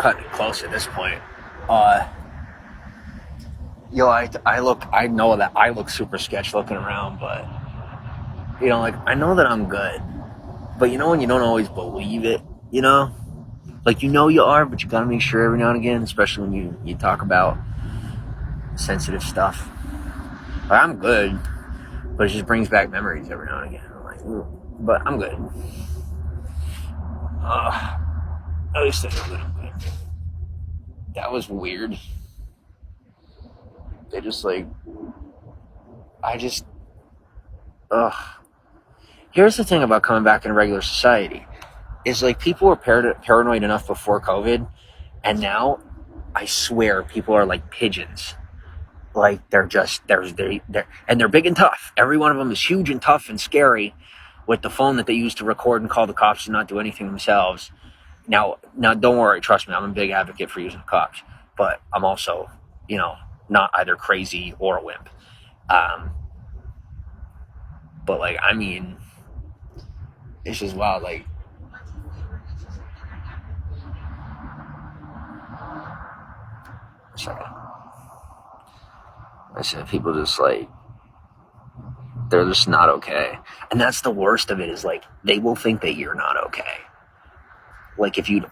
cutting it close at this point. I know that I look super sketch looking around, but I know that I'm good. But when you don't always believe it, you are, but you gotta make sure every now and again, especially when you talk about sensitive stuff. Like, I'm good, but it just brings back memories every now and again. I'm like, ooh, but I'm good. At least I know that I'm good. That was weird. They just Here's the thing about coming back in regular society. Is people were paranoid enough before COVID, and now I swear people are like pigeons. They're big and tough. Every one of them is huge and tough and scary with the phone that they use to record and call the cops and not do anything themselves. Now don't worry, trust me, I'm a big advocate for using the cops, but I'm also, not either crazy or a wimp. But it's just wild, Sorry. I said people just they're just not okay. And that's the worst of it is they will think that you're not okay. If you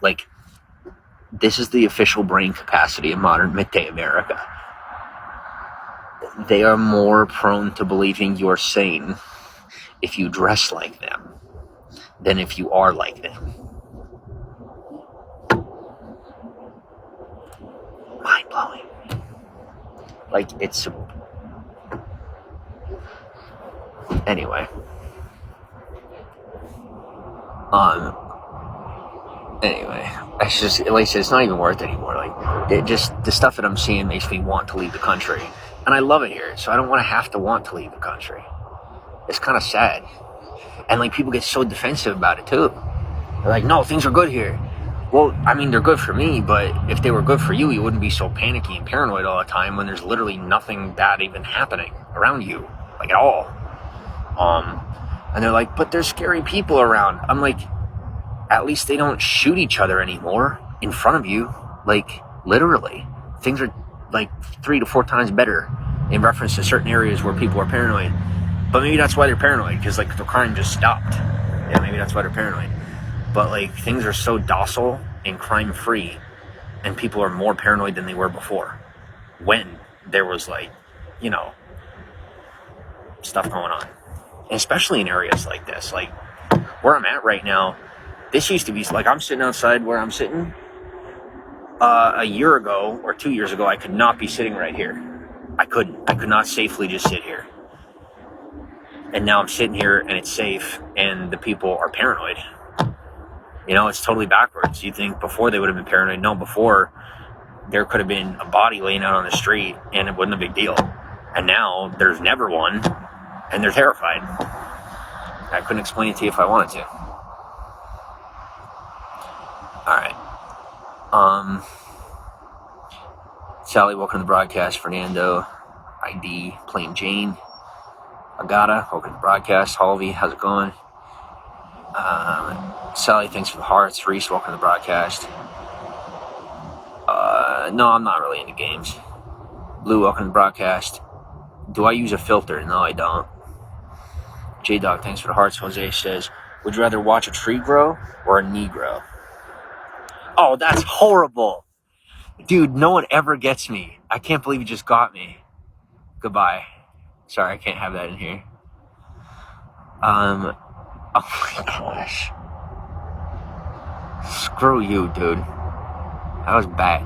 this is the official brain capacity of modern midday America. They are more prone to believing you're sane if you dress like them than if you are like them. Mind blowing. It's anyway. It's just, like I said, it's not even worth it anymore. The stuff that I'm seeing makes me want to leave the country, and I love it here, so I don't want to have to want to leave the country. It's kind of sad, and people get so defensive about it too. They're like, "No, things are good here." Well, they're good for me, but if they were good for you, you wouldn't be so panicky and paranoid all the time when there's literally nothing bad even happening around you, at all. And they're like, but there's scary people around. I'm like, at least they don't shoot each other anymore in front of you. Literally. Things are 3 to 4 times better in reference to certain areas where people are paranoid. But maybe that's why they're paranoid, because the crime just stopped. Yeah, maybe that's why they're paranoid. But things are so docile and crime-free, and people are more paranoid than they were before, when there was stuff going on. And especially in areas like this, where I'm at right now. This used to be I'm sitting outside where I'm sitting. A year ago or 2 years ago, I could not be sitting right here. I could not safely just sit here. And now I'm sitting here and it's safe, and the people are paranoid. It's totally backwards. You think before they would have been paranoid. No, before there could have been a body laying out on the street and it wasn't a big deal. And now there's never one, and they're terrified. I couldn't explain it to you if I wanted to. Alright. Sally, welcome to the broadcast. Fernando, ID, Plain Jane, Agata, welcome to the broadcast. Halvey, how's it going? Sally, thanks for the hearts. Reese, welcome to the broadcast. No, I'm not really into games. Blue, welcome to the broadcast. Do I use a filter? No, I don't. J-Dog, thanks for the hearts. Jose says, would you rather watch a tree grow or a knee grow? Oh, that's horrible. Dude, no one ever gets me. I can't believe you just got me. Goodbye. Sorry, I can't have that in here. Oh my gosh. Screw you, dude. That was bad.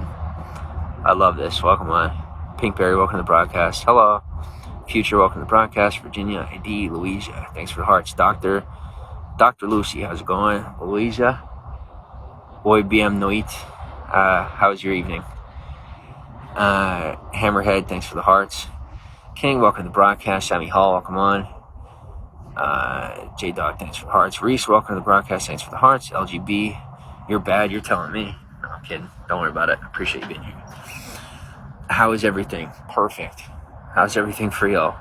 I love this. Welcome on. Pinkberry, welcome to the broadcast. Hello. Future, welcome to the broadcast. Virginia, ID, Louisa, thanks for the hearts. Dr. Lucy, how's it going? Louisa? Boy, BM Noit, how's your evening? Hammerhead, thanks for the hearts. King, welcome to the broadcast. Sammy Hall, welcome on. J-Dog, thanks for the hearts. Reese, welcome to the broadcast. Thanks for the hearts. LGB, you're bad. You're telling me. No, I'm kidding. Don't worry about it. I appreciate you being here. How is everything? Perfect. How's everything for y'all?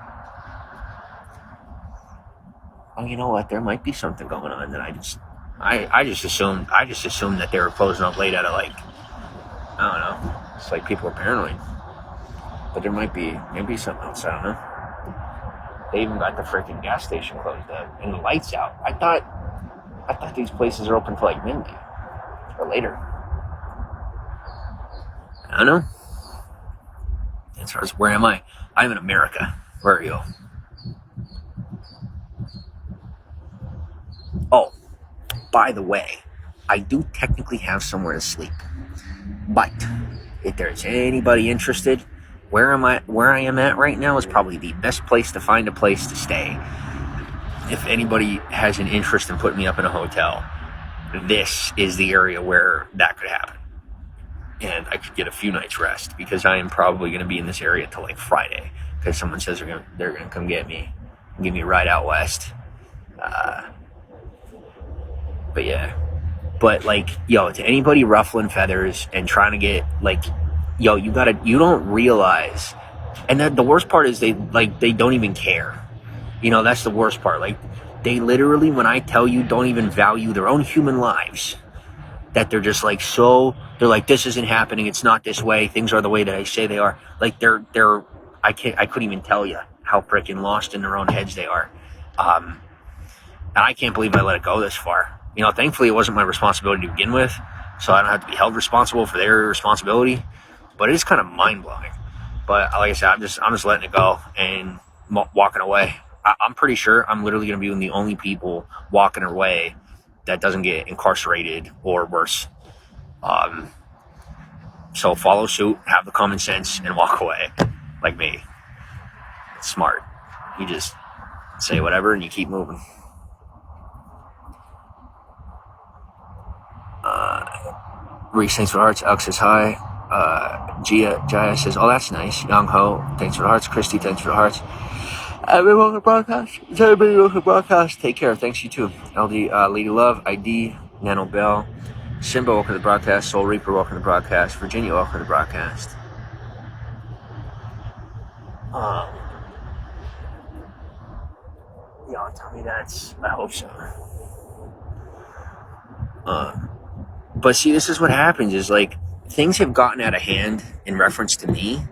Oh, you know what? There might be something going on that I just assumed that they were closing up late out of I don't know. It's like people are paranoid. But there might be maybe something else. I don't know. They even got the freaking gas station closed up and the lights out. I thought these places are open till like midnight or later. I don't know. As far as where am I? I'm in America. Where are you? Oh, by the way, I do technically have somewhere to sleep. But if there's anybody interested, where I am at right now is probably the best place to find a place to stay. If anybody has an interest in putting me up in a hotel, this is the area where that could happen. And I could get a few nights rest because I am probably going to be in this area till like Friday because someone says they're going to come get me and give me a ride out west. But yeah. But like, yo, to anybody ruffling feathers and trying to get like, yo, you don't realize, and the worst part is they don't even care. You know, that's the worst part. Like, they literally, when I tell you, don't even value their own human lives. That they're just like, they're like, this isn't happening. It's not this way. Things are the way that I say they are. Like I couldn't even tell you how freaking lost in their own heads they are. And I can't believe I let it go this far. You know, thankfully it wasn't my responsibility to begin with, so I don't have to be held responsible for their responsibility. But it is kind of mind blowing. But like I said, I'm just letting it go and walking away. I'm pretty sure I'm literally going to be the only people walking away that doesn't get incarcerated or worse. So follow suit, have the common sense, and walk away like me. It's smart. You just say whatever and you keep moving. Reese, thanks for the hearts. Alex says hi. Jaya says, oh, that's nice. Young Ho, thanks for the hearts. Christy, thanks for the hearts. Everybody welcome to broadcast. Everybody welcome to broadcast. Take care. Thanks, you too. LD, Lady Love, ID, Nano Bell, Simba, welcome to the broadcast. Soul Reaper, welcome to the broadcast. Virginia, welcome to the broadcast. Y'all tell me that's, I hope so. But see, this is what happens is like things have gotten out of hand in reference to me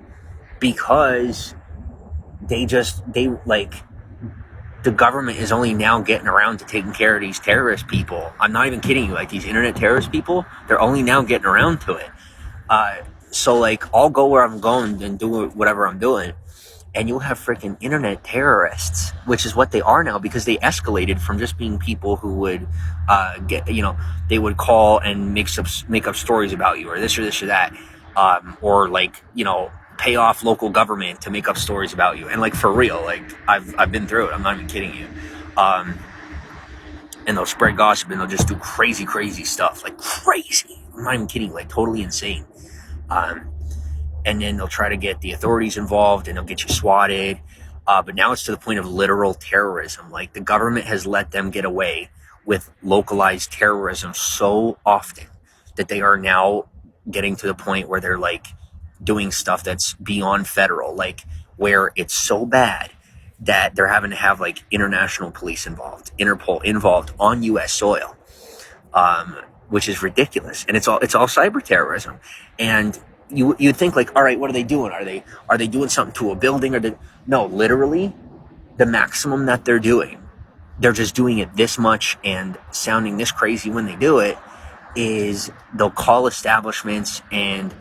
because the government is only now getting around to taking care of these terrorist people. I'm not even kidding you. Like these internet terrorist people, they're only now getting around to it. So like I'll go where I'm going and do whatever I'm doing. And you'll have freaking internet terrorists, which is what they are now because they escalated from just being people who would they would call and make up stories about you or this or that, or like, pay off local government to make up stories about you. And like for real, like I've been through it. I'm not even kidding you. And they'll spread gossip and they'll just do crazy stuff, like crazy. I'm not even kidding, like totally insane. And then they'll try to get the authorities involved and they'll get you swatted. But now it's to the point of literal terrorism. Like the government has let them get away with localized terrorism so often that they are now getting to the point where they're like doing stuff that's beyond federal, like where it's so bad that they're having to have like international police involved, Interpol involved on U.S. soil, which is ridiculous. And it's all cyber terrorism. And you'd think like, all right, what are they doing? Are they doing something to a building? No, literally the maximum that they're doing, they're just doing it this much and sounding this crazy when they do it, is they'll call establishments and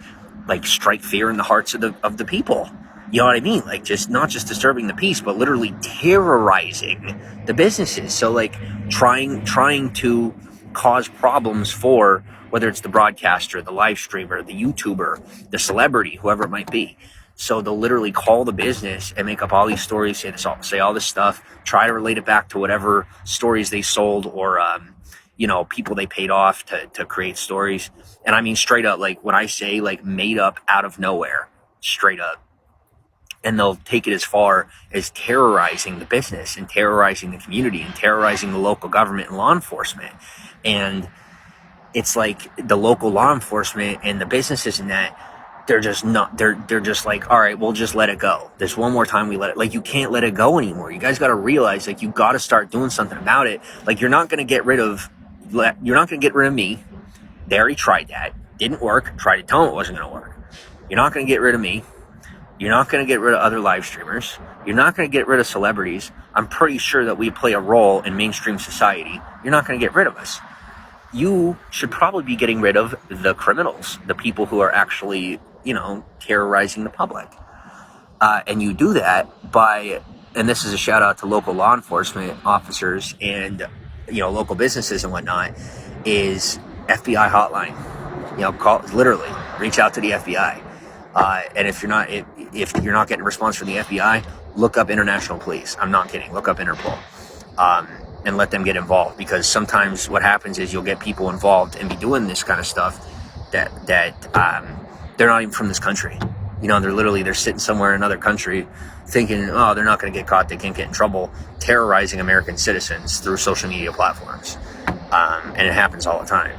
like strike fear in the hearts of the people. You know what I mean? Like just not just disturbing the peace, but literally terrorizing the businesses. So like trying to cause problems for whether it's the broadcaster, the live streamer, the YouTuber, the celebrity, whoever it might be. So they'll literally call the business and make up all these stories, say all this stuff, try to relate it back to whatever stories they sold or, people they paid off to create stories. And I mean, straight up, like when I say like made up out of nowhere, straight up. And they'll take it as far as terrorizing the business and terrorizing the community and terrorizing the local government and law enforcement. And it's like the local law enforcement and the businesses and that, they're just like, all right, we'll just let it go. There's one more time we let it, like you can't let it go anymore. You guys got to realize like you got to start doing something about it. Like you're not going to get rid of me. They already tried that. Didn't work. Tried to tell them it wasn't going to work. You're not going to get rid of me. You're not going to get rid of other live streamers. You're not going to get rid of celebrities. I'm pretty sure that we play a role in mainstream society. You're not going to get rid of us. You should probably be getting rid of the criminals, the people who are actually, terrorizing the public. And you do that by, and this is a shout out to local law enforcement officers and, local businesses and whatnot, is FBI hotline. Literally reach out to the FBI. And if you're not getting a response from the FBI, look up international police. I'm not kidding. Look up Interpol, and let them get involved, because sometimes what happens is you'll get people involved and be doing this kind of stuff that they're not even from this country. They're sitting somewhere in another country thinking, oh, they're not going to get caught. They can't get in trouble, terrorizing American citizens through social media platforms. And it happens all the time.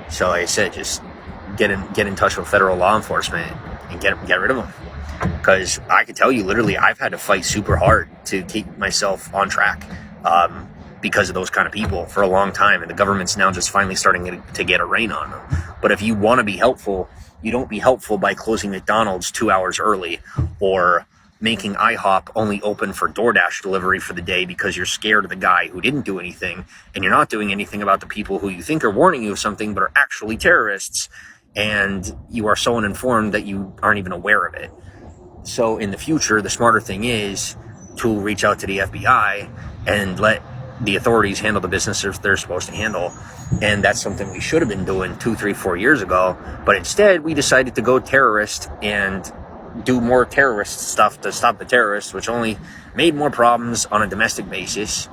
So like I said, just get in touch with federal law enforcement and get rid of them. Because I can tell you, literally, I've had to fight super hard to keep myself on track because of those kind of people for a long time. And the government's now just finally starting to get a rein on them. But if you want to be helpful, you don't be helpful by closing McDonald's 2 hours early or making IHOP only open for DoorDash delivery for the day because you're scared of the guy who didn't do anything, and you're not doing anything about the people who you think are warning you of something but are actually terrorists, and you are so uninformed that you aren't even aware of it. So in the future, the smarter thing is to reach out to the FBI and let the authorities handle the business they're supposed to handle. And that's something we should have been doing 2, 3, 4 years ago. But instead, we decided to go terrorist and do more terrorist stuff to stop the terrorists, which only made more problems on a domestic basis.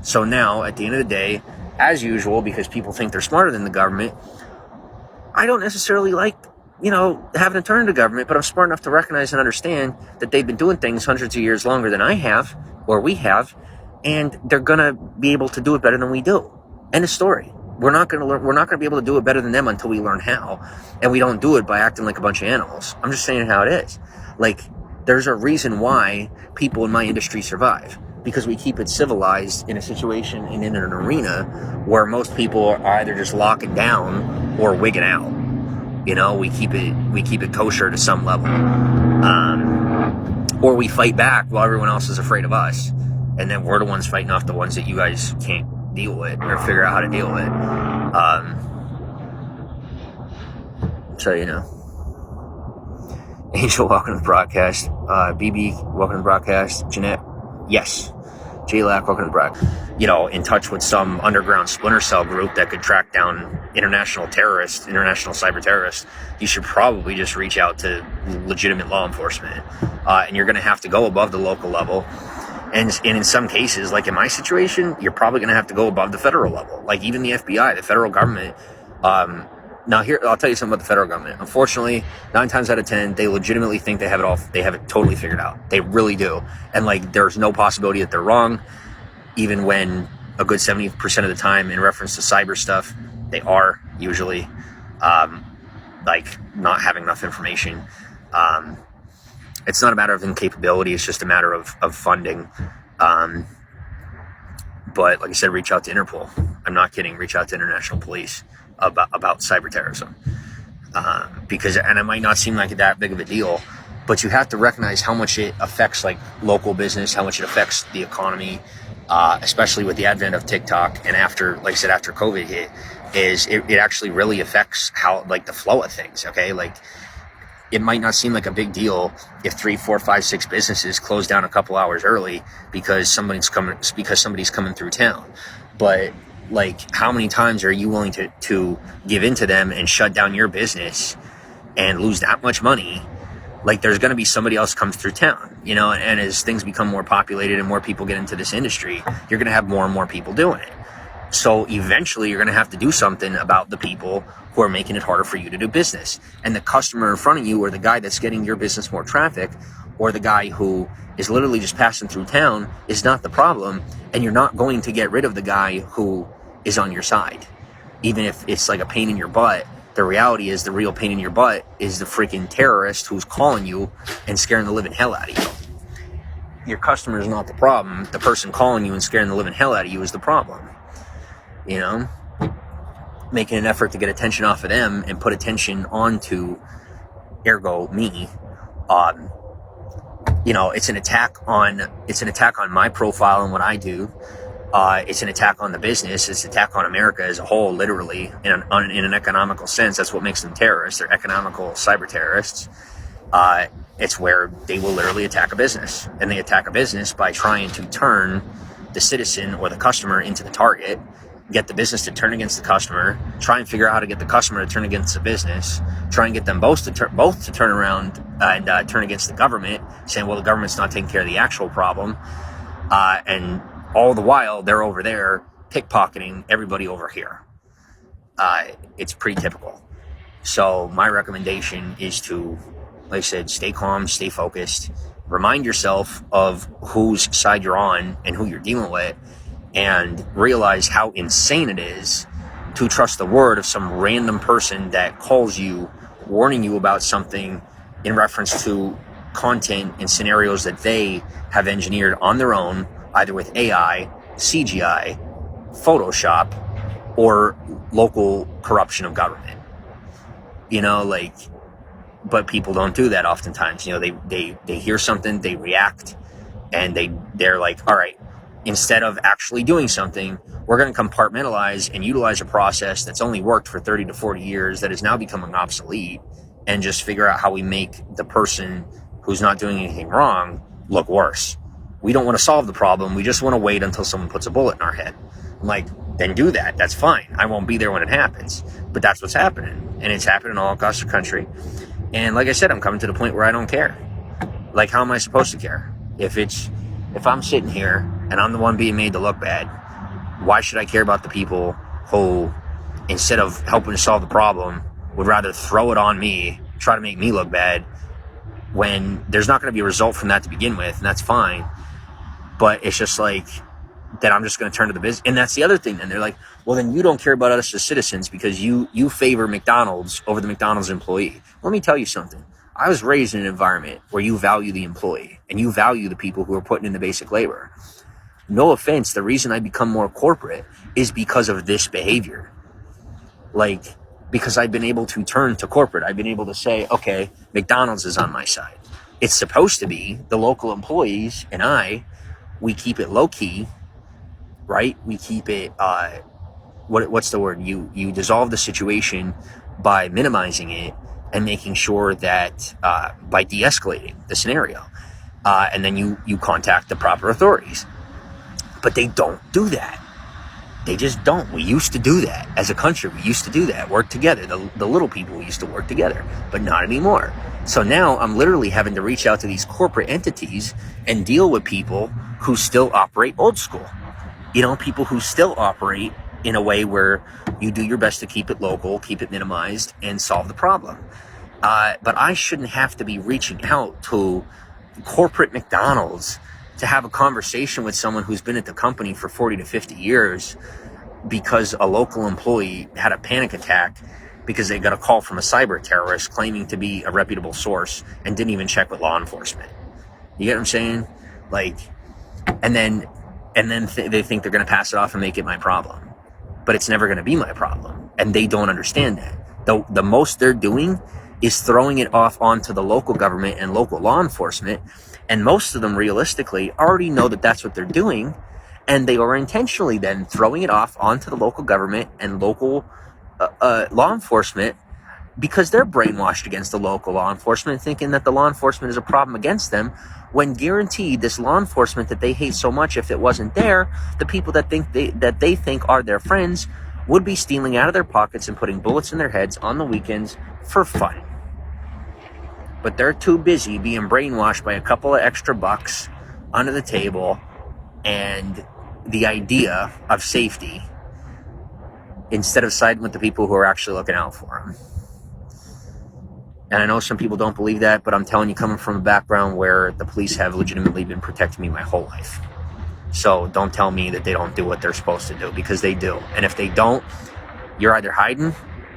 So now, at the end of the day, as usual, because people think they're smarter than the government, I don't necessarily like, having to turn to government, but I'm smart enough to recognize and understand that they've been doing things hundreds of years longer than I have, or we have, and they're going to be able to do it better than we do. End of story. We're not going to be able to do it better than them until we learn how. And we don't do it by acting like a bunch of animals. I'm just saying how it is. Like, there's a reason why people in my industry survive. Because we keep it civilized in a situation and in an arena where most people are either just locking down or wigging out. We keep it kosher to some level. Or we fight back while everyone else is afraid of us. And then we're the ones fighting off the ones that you guys can't deal with or figure out how to deal with. Angel, welcome to the broadcast. BB, welcome to the broadcast. Jeanette, yes. J-Lac, welcome to the broadcast. In touch with some underground splinter cell group that could track down international cyber terrorists, you should probably just reach out to legitimate law enforcement. And you're going to have to go above the local level. And in some cases, like in my situation, you're probably going to have to go above the federal level. Like even the FBI, the federal government. Now here, I'll tell you something about the federal government. Unfortunately, 9 times out of 10, they legitimately think they have it all. They have it totally figured out. They really do. And there's no possibility that they're wrong. Even when a good 70% of the time in reference to cyber stuff, they are usually, not having enough information. It's not a matter of incapability. It's just a matter of funding. But like I said, reach out to Interpol. I'm not kidding. Reach out to international police about cyber terrorism. Because it might not seem like that big of a deal, but you have to recognize how much it affects local business, how much it affects the economy, especially with the advent of TikTok. And after COVID hit, it actually really affects how the flow of things. Okay. It might not seem like a big deal if 3, 4, 5, 6 businesses close down a couple hours early because somebody's coming through town. But how many times are you willing to give in to them and shut down your business and lose that much money? There's going to be somebody else comes through town, and as things become more populated and more people get into this industry, you're going to have more and more people doing it. So eventually you're going to have to do something about the people who are making it harder for you to do business. And the customer in front of you, or the guy that's getting your business more traffic, or the guy who is literally just passing through town, is not the problem. And you're not going to get rid of the guy who is on your side. Even if it's a pain in your butt, the reality is the real pain in your butt is the freaking terrorist who's calling you and scaring the living hell out of you. Your customer is not the problem. The person calling you and scaring the living hell out of you is the problem. making an effort to get attention off of them and put attention onto, ergo, me. It's an attack on my profile and what I do. It's an attack on the business. It's an attack on America as a whole, literally, in an economical sense. That's what makes them terrorists. They're economical cyber terrorists. It's where they will literally attack a business. And they attack a business by trying to turn the citizen or the customer into the target, get the business to turn against the customer, try and figure out how to get the customer to turn against the business, try and get them both to turn around and turn against the government, saying, well, the government's not taking care of the actual problem. And all the while, they're over there pickpocketing everybody over here. It's pretty typical. So my recommendation is to, like I said, stay calm, stay focused, remind yourself of whose side you're on and who you're dealing with, and realize how insane it is to trust the word of some random person that calls you, warning you about something in reference to content and scenarios that they have engineered on their own, either with AI, CGI, Photoshop, or local corruption of government. But people don't do that oftentimes. They hear something, they react, and they're like, all right, instead of actually doing something, we're going to compartmentalize and utilize a process that's only worked for 30 to 40 years that is now becoming obsolete, and just figure out how we make the person who's not doing anything wrong look worse. We don't want to solve the problem. We just want to wait until someone puts a bullet in our head. I'm like, then do that. That's fine. I won't be there when it happens. But that's what's happening. And it's happening all across the country. And like I said, I'm coming to the point where I don't care. Like, how am I supposed to care? If I'm sitting here and I'm the one being made to look bad, why should I care about the people who, instead of helping to solve the problem, would rather throw it on me, try to make me look bad, when there's not going to be a result from that to begin with, and that's fine. But it's just like that I'm just going to turn to the business. And that's the other thing. Then they're like, well, then you don't care about us as citizens because you favor McDonald's over the McDonald's employee. Let me tell you something. I was raised in an environment where you value the employee and you value the people who are putting in the basic labor. No offense, the reason I become more corporate is because of this behavior. Because I've been able to turn to corporate. I've been able to say, okay, McDonald's is on my side. It's supposed to be the local employees and we keep it low key, right? We keep it, what's the word? You dissolve the situation by minimizing it and making sure that, by de-escalating the scenario. And then you contact the proper authorities. But they don't do that. They just don't. We used to do that. As a country, we used to do that. Work together. The little people used to work together. But not anymore. So now I'm literally having to reach out to these corporate entities and deal with people who still operate old school. People who still operate in a way where you do your best to keep it local, keep it minimized, and solve the problem. But I shouldn't have to be reaching out to corporate McDonald's to have a conversation with someone who's been at the company for 40 to 50 years because a local employee had a panic attack because they got a call from a cyber terrorist claiming to be a reputable source and didn't even check with law enforcement. You get what I'm saying? And then they think they're going to pass it off and make it my problem. But it's never going to be my problem. And they don't understand that. The most they're doing is throwing it off onto the local government and local law enforcement. And most of them realistically already know that that's what they're doing. And they are intentionally then throwing it off onto the local government and local law enforcement because they're brainwashed against the local law enforcement, thinking that the law enforcement is a problem against them, when guaranteed this law enforcement that they hate so much, if it wasn't there, the people that they think are their friends would be stealing out of their pockets and putting bullets in their heads on the weekends for fun. But they're too busy being brainwashed by a couple of extra bucks under the table and the idea of safety instead of siding with the people who are actually looking out for them. And I know some people don't believe that, but I'm telling you, coming from a background where the police have legitimately been protecting me my whole life. So don't tell me that they don't do what they're supposed to do, because they do. And if they don't, you're either hiding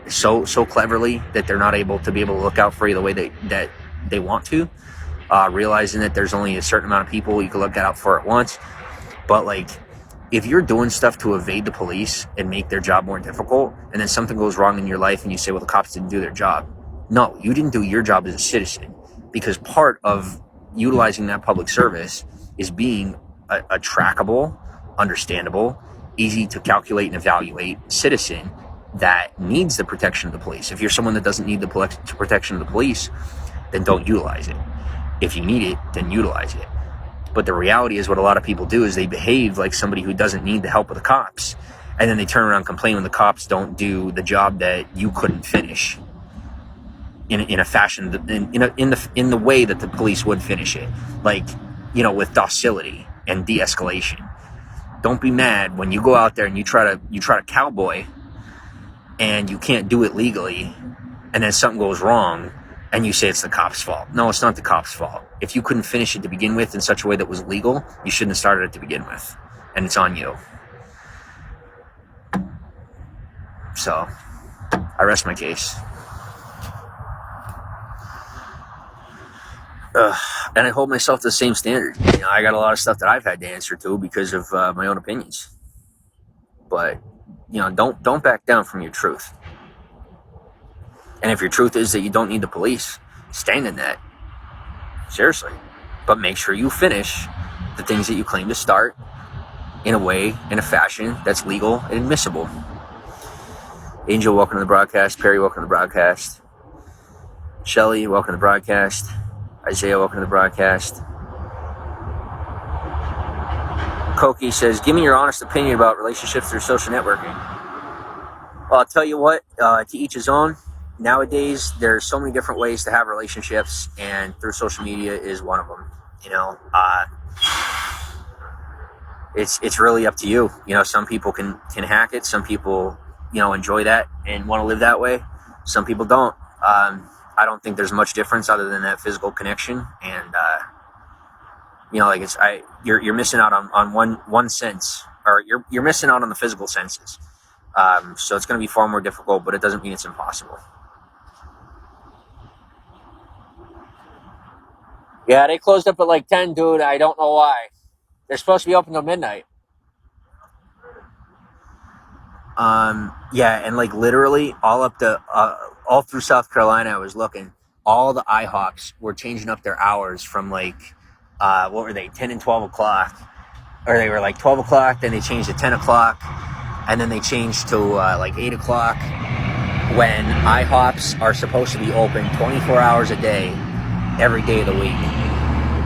so cleverly that they're not able to look out for you the way that they want to, realizing that there's only a certain amount of people you can look out for at once. But if you're doing stuff to evade the police and make their job more difficult, and then something goes wrong in your life and you say, well, the cops didn't do their job. No, you didn't do your job as a citizen, because part of utilizing that public service is being a trackable, understandable, easy to calculate and evaluate citizen that needs the protection of the police. If you're someone that doesn't need the protection of the police, then don't utilize it. If you need it, then utilize it. But the reality is, what a lot of people do is they behave like somebody who doesn't need the help of the cops, and then they turn around and complain when the cops don't do the job that you couldn't finish in a fashion, in the way that the police would finish it, like, you know, with docility and de-escalation. Don't be mad when you go out there and you try to cowboy and you can't do it legally, and then something goes wrong and you say it's the cop's fault. No, it's not the cop's fault. If you couldn't finish it to begin with in such a way that was legal, you shouldn't have started it to begin with, and it's on you. So I rest my case. And I hold myself to the same standard. You know, I got a lot of stuff that I've had to answer to because of my own opinions. But, you know, don't back down from your truth. And if your truth is that you don't need the police, stand in that. Seriously. But make sure you finish the things that you claim to start in a way, in a fashion that's legal and admissible. Angel, welcome to the broadcast. Perry, welcome to the broadcast. Shelly, welcome to the broadcast. Isaiah, welcome to the broadcast. Koki says, give me your honest opinion about relationships through social networking. Well, I'll tell you what, to each his own. Nowadays, there's so many different ways to have relationships, and through social media is one of them. You know, it's really up to you. You know, some people can hack it. Some people, you know, enjoy that and want to live that way. Some people don't. I don't think there's much difference other than that physical connection, and you know, like you're missing out on one sense, or you're missing out on the physical senses. So it's going to be far more difficult, but it doesn't mean it's impossible. Yeah, they closed up at like 10, dude. I don't know why. They're supposed to be open till midnight. Yeah, and like literally all through South Carolina, I was looking, all the IHOPs were changing up their hours from like, what were they, 10 and 12 o'clock, or they were like 12 o'clock, then they changed to 10 o'clock, and then they changed to like 8 o'clock, when IHOPs are supposed to be open 24 hours a day, every day of the week.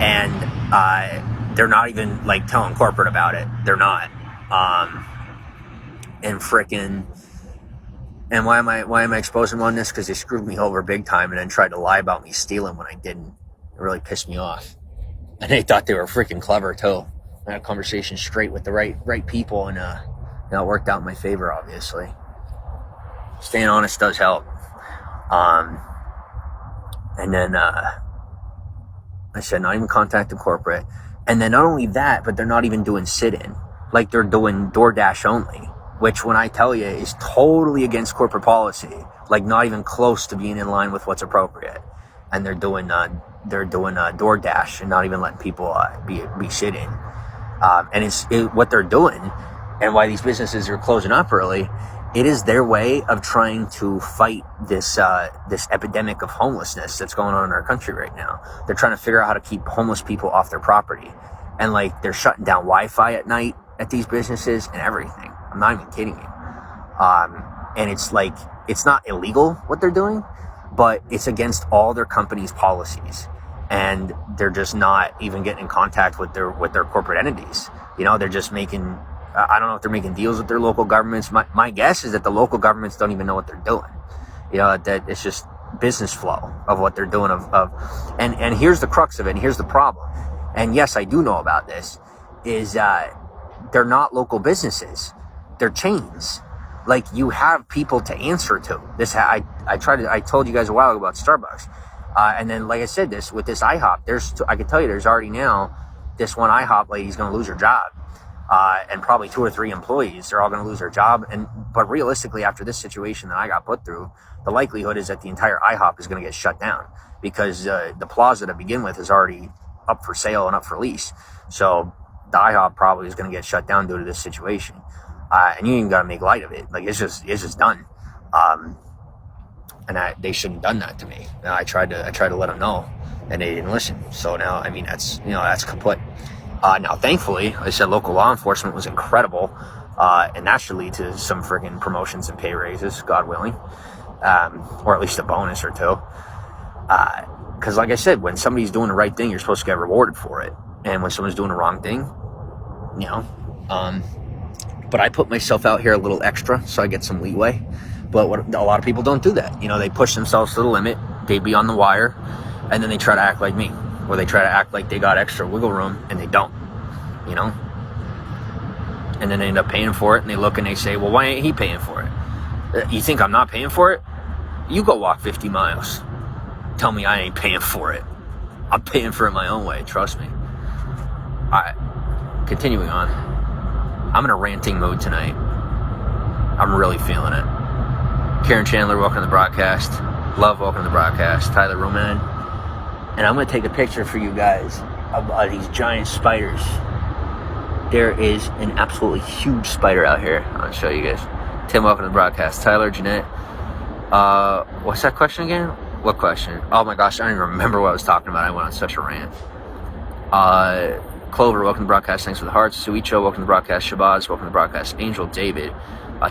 And they're not even like telling corporate about it. They're not. And why am I exposing them on this? Because they screwed me over big time and then tried to lie about me stealing when I didn't. It really pissed me off. And they thought they were freaking clever too. I had a conversation straight with the right people, and it worked out in my favor, obviously. Staying honest does help. And then I said, not even contacting corporate. And then not only that, but they're not even doing sit-in. Like, they're doing DoorDash only, which, when I tell you, is totally against corporate policy. Like, not even close to being in line with what's appropriate. And they're doing DoorDash and not even letting people be sit-in. And what they're doing, and why these businesses are closing up early, it is their way of trying to fight this epidemic of homelessness that's going on in our country right now. They're trying to figure out how to keep homeless people off their property. And like, they're shutting down Wi-Fi at night at these businesses and everything. I'm not even kidding you. And it's like, it's not illegal what they're doing, but it's against all their company's policies. And they're just not even getting in contact with their corporate entities. You know, they're just making, I don't know if they're making deals with their local governments. My guess is that the local governments don't even know what they're doing. You know, that it's just business flow of what they're doing and here's the crux of it, and here's the problem. And yes, I do know about this, is they're not local businesses. They're chains. Like, you have people to answer to. I told you guys a while ago about Starbucks. And then, like I said, with this IHOP, I can tell you there's already now, this one IHOP lady's going to lose her job. And probably 2 or 3 employees are all going to lose their job. But realistically, after this situation that I got put through, the likelihood is that the entire IHOP is going to get shut down, because the plaza to begin with is already up for sale and up for lease. So the IHOP probably is going to get shut down due to this situation. And you ain't got to make light of it. Like, it's just done. And they shouldn't have done that to me. And I tried to let them know, and they didn't listen. So now, I mean, that's kaput. Now, thankfully, like I said, local law enforcement was incredible, and that should lead to some friggin' promotions and pay raises, God willing, or at least a bonus or two. Because, like I said, when somebody's doing the right thing, you're supposed to get rewarded for it. And when someone's doing the wrong thing, you know. But I put myself out here a little extra, so I get some leeway. But a lot of people don't do that. You know, they push themselves to the limit. They be on the wire, and then they try to act like me, or they try to act like they got extra wiggle room, and they don't. You know. And then they end up paying for it, and they look and they say, well, why ain't he paying for it? You think I'm not paying for it? You go walk 50 miles. Tell me I ain't paying for it. I'm paying for it my own way, trust me. Alright, continuing on. I'm in a ranting mood tonight. I'm really feeling it. Karen Chandler, welcome to the broadcast. Love, welcome to the broadcast. Tyler Roman. And I'm going to take a picture for you guys of these giant spiders. There is an absolutely huge spider out here. I'm going to show you guys. Tim, welcome to the broadcast. Tyler, Jeanette. What's that question again? What question? Oh my gosh, I don't even remember what I was talking about. I went on such a rant. Clover, welcome to the broadcast. Thanks for the hearts. Suicho, welcome to the broadcast. Shabazz, welcome to the broadcast. Angel David,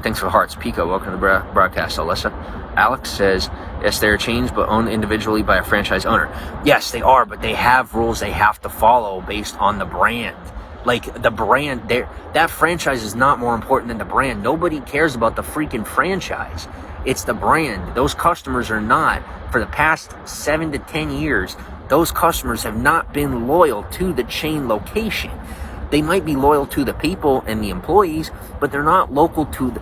thanks for the hearts. Pico, welcome to the broadcast. Alyssa. Alex says, yes, they're chains, but owned individually by a franchise owner. Yes, they are, but they have rules they have to follow based on the brand. Like, the brand, that franchise is not more important than the brand. Nobody cares about the freaking franchise. It's the brand. Those customers are not. For the past 7 to 10 years, those customers have not been loyal to the chain location. They might be loyal to the people and the employees, but they're not local to,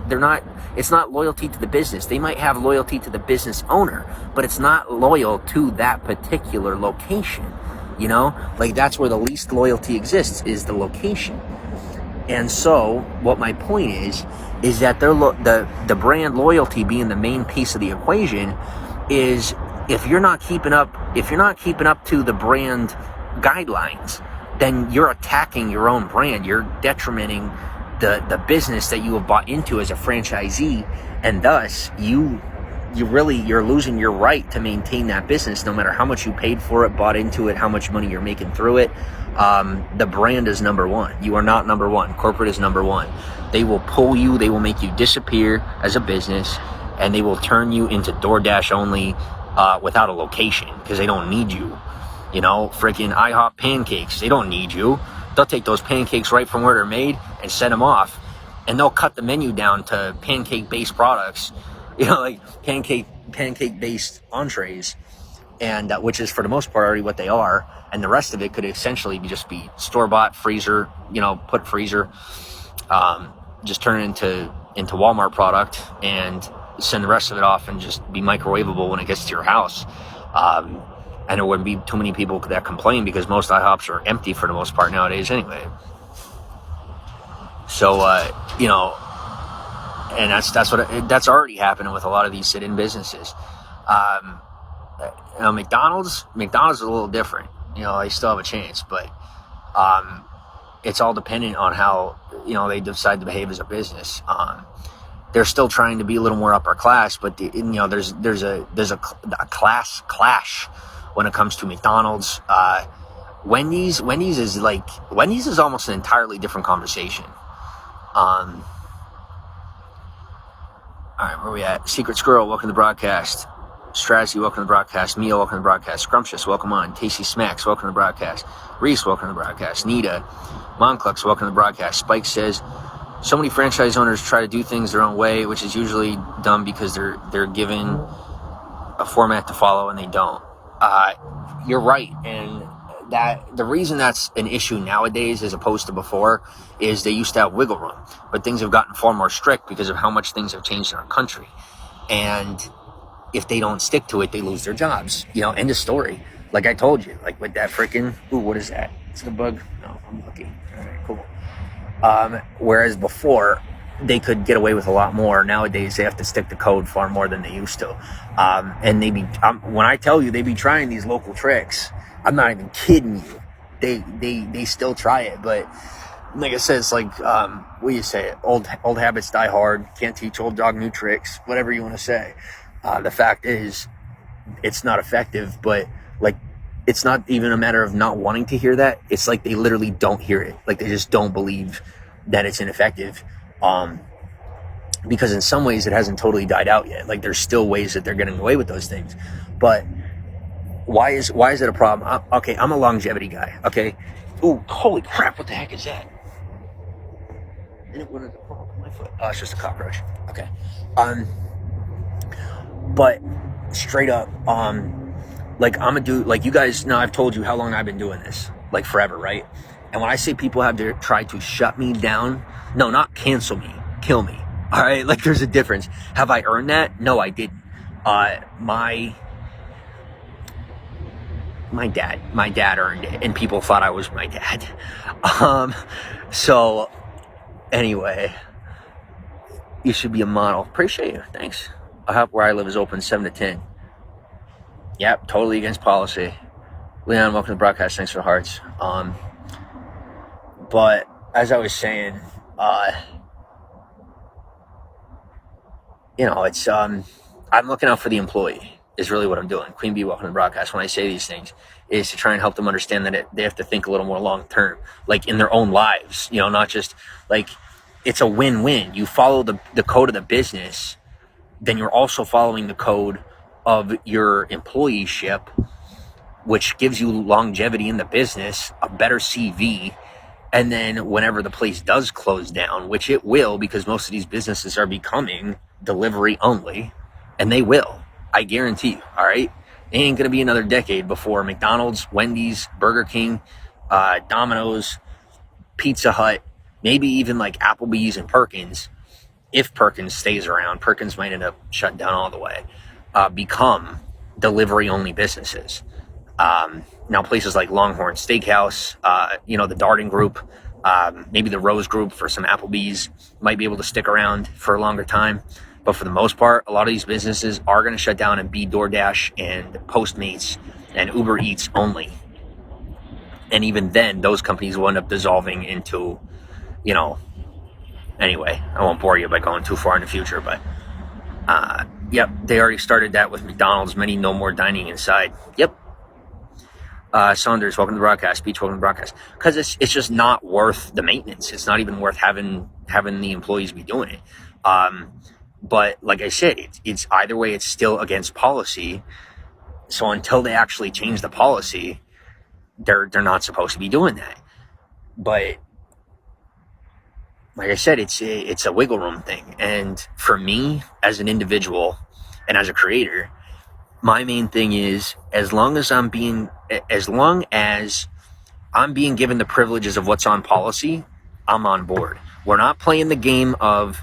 it's not loyalty to the business. They might have loyalty to the business owner, but it's not loyal to that particular location. You know, like, that's where the least loyalty exists, is the location. And so what my point is that the brand loyalty being the main piece of the equation is, if you're not keeping up to the brand guidelines, then you're attacking your own brand. You're detrimenting the business that you have bought into as a franchisee, and thus you're losing your right to maintain that business, no matter how much you paid for it, bought into it, how much money you're making through it. The brand is number one. You are not number one. Corporate is number one. They will pull you. They will make you disappear as a business, and they will turn you into DoorDash only without a location, because they don't need you. You know, freaking IHOP pancakes, they don't need you. They'll take those pancakes right from where they're made and send them off, and they'll cut the menu down to pancake-based products. You know, like pancake-based entrees, and which is for the most part already what they are, and the rest of it could essentially just be store-bought, freezer, you know, put freezer, just turn it into Walmart product and send the rest of it off and just be microwavable when it gets to your house. And there wouldn't be too many people that complain, because most IHOPs are empty for the most part nowadays anyway. So, you know, and that's already happening with a lot of these sit-in businesses. You know, McDonald's is a little different. You know, they still have a chance, but it's all dependent on how, you know, they decide to behave as a business. They're still trying to be a little more upper class, but you know, there's a class clash when it comes to McDonald's. Wendy's is almost an entirely different conversation. All right, where are we at? Secret Squirrel, welcome to the broadcast. Strazi, welcome to the broadcast. Mia, welcome to the broadcast. Scrumptious, welcome on. Tasty Smacks, welcome to the broadcast. Reese, welcome to the broadcast. Nita, Monclux, welcome to the broadcast. Spike says, so many franchise owners try to do things their own way, which is usually dumb because they're given a format to follow and they don't. You're right, and that the reason that's an issue nowadays as opposed to before is they used to have wiggle room, but things have gotten far more strict because of how much things have changed in our country. And if they don't stick to it, they lose their jobs. You know, end of story. Like I told you, like with that freaking, what is that? It's the bug? No, I'm lucky. All right, cool. Whereas before, they could get away with a lot more. Nowadays, they have to stick to code far more than they used to. And when I tell you they be trying these local tricks, I'm not even kidding you. They still try it, but like I said, it's like, what do you say? Old habits die hard. Can't teach old dog new tricks. Whatever you want to say. The fact is, it's not effective. But like, it's not even a matter of not wanting to hear that. It's like they literally don't hear it. Like they just don't believe that it's ineffective. Because in some ways it hasn't totally died out yet. Like there's still ways that they're getting away with those things. But why is it a problem? I'm a longevity guy. Okay. Ooh, holy crap! What the heck is that? And it wanted to crawl up my foot. Oh, it's just a cockroach. Okay. But straight up, like I'm a dude, like you guys know, I've told you how long I've been doing this, like forever, right? And when I say people have to try to shut me down, no, not cancel me, kill me. All right, like there's a difference. Have I earned that? No, I didn't. My dad earned it, and people thought I was my dad. So anyway, you should be a model. Appreciate you. Thanks. I hope where I live is open 7 to 10. Yep, totally against policy. Leon, welcome to the broadcast. Thanks for the hearts. But as I was saying, it's I'm looking out for the employee is really what I'm doing. Queen Bee, welcome to the broadcast. When I say these things, is to try and help them understand that they have to think a little more long term, like in their own lives. Not just like it's a win-win. You follow the code of the business, then you're also following the code of your employeeship, which gives you longevity in the business, a better CV. And then whenever the place does close down, which it will, because most of these businesses are becoming delivery only, and they will, I guarantee you, all right? It ain't going to be another decade before McDonald's, Wendy's, Burger King, Domino's, Pizza Hut, maybe even like Applebee's and Perkins, if Perkins stays around, Perkins might end up shutting down all the way, become delivery-only businesses. Now places like Longhorn Steakhouse, the Darden Group, maybe the Rose Group for some Applebee's might be able to stick around for a longer time. But for the most part, a lot of these businesses are going to shut down and be DoorDash and Postmates and Uber Eats only. And even then, those companies will end up dissolving into, anyway, I won't bore you by going too far in the future, but yep, they already started that with McDonald's. Many no more dining inside. Yep. Saunders, welcome to the broadcast. Beach, welcome to the broadcast. Because it's just not worth the maintenance. It's not even worth having the employees be doing it. But like I said, it's either way, it's still against policy. So until they actually change the policy, they're not supposed to be doing that. But like I said, it's a wiggle room thing. And for me, as an individual and as a creator, my main thing is as long as I'm being given the privileges of what's on policy, I'm on board. We're not playing the game of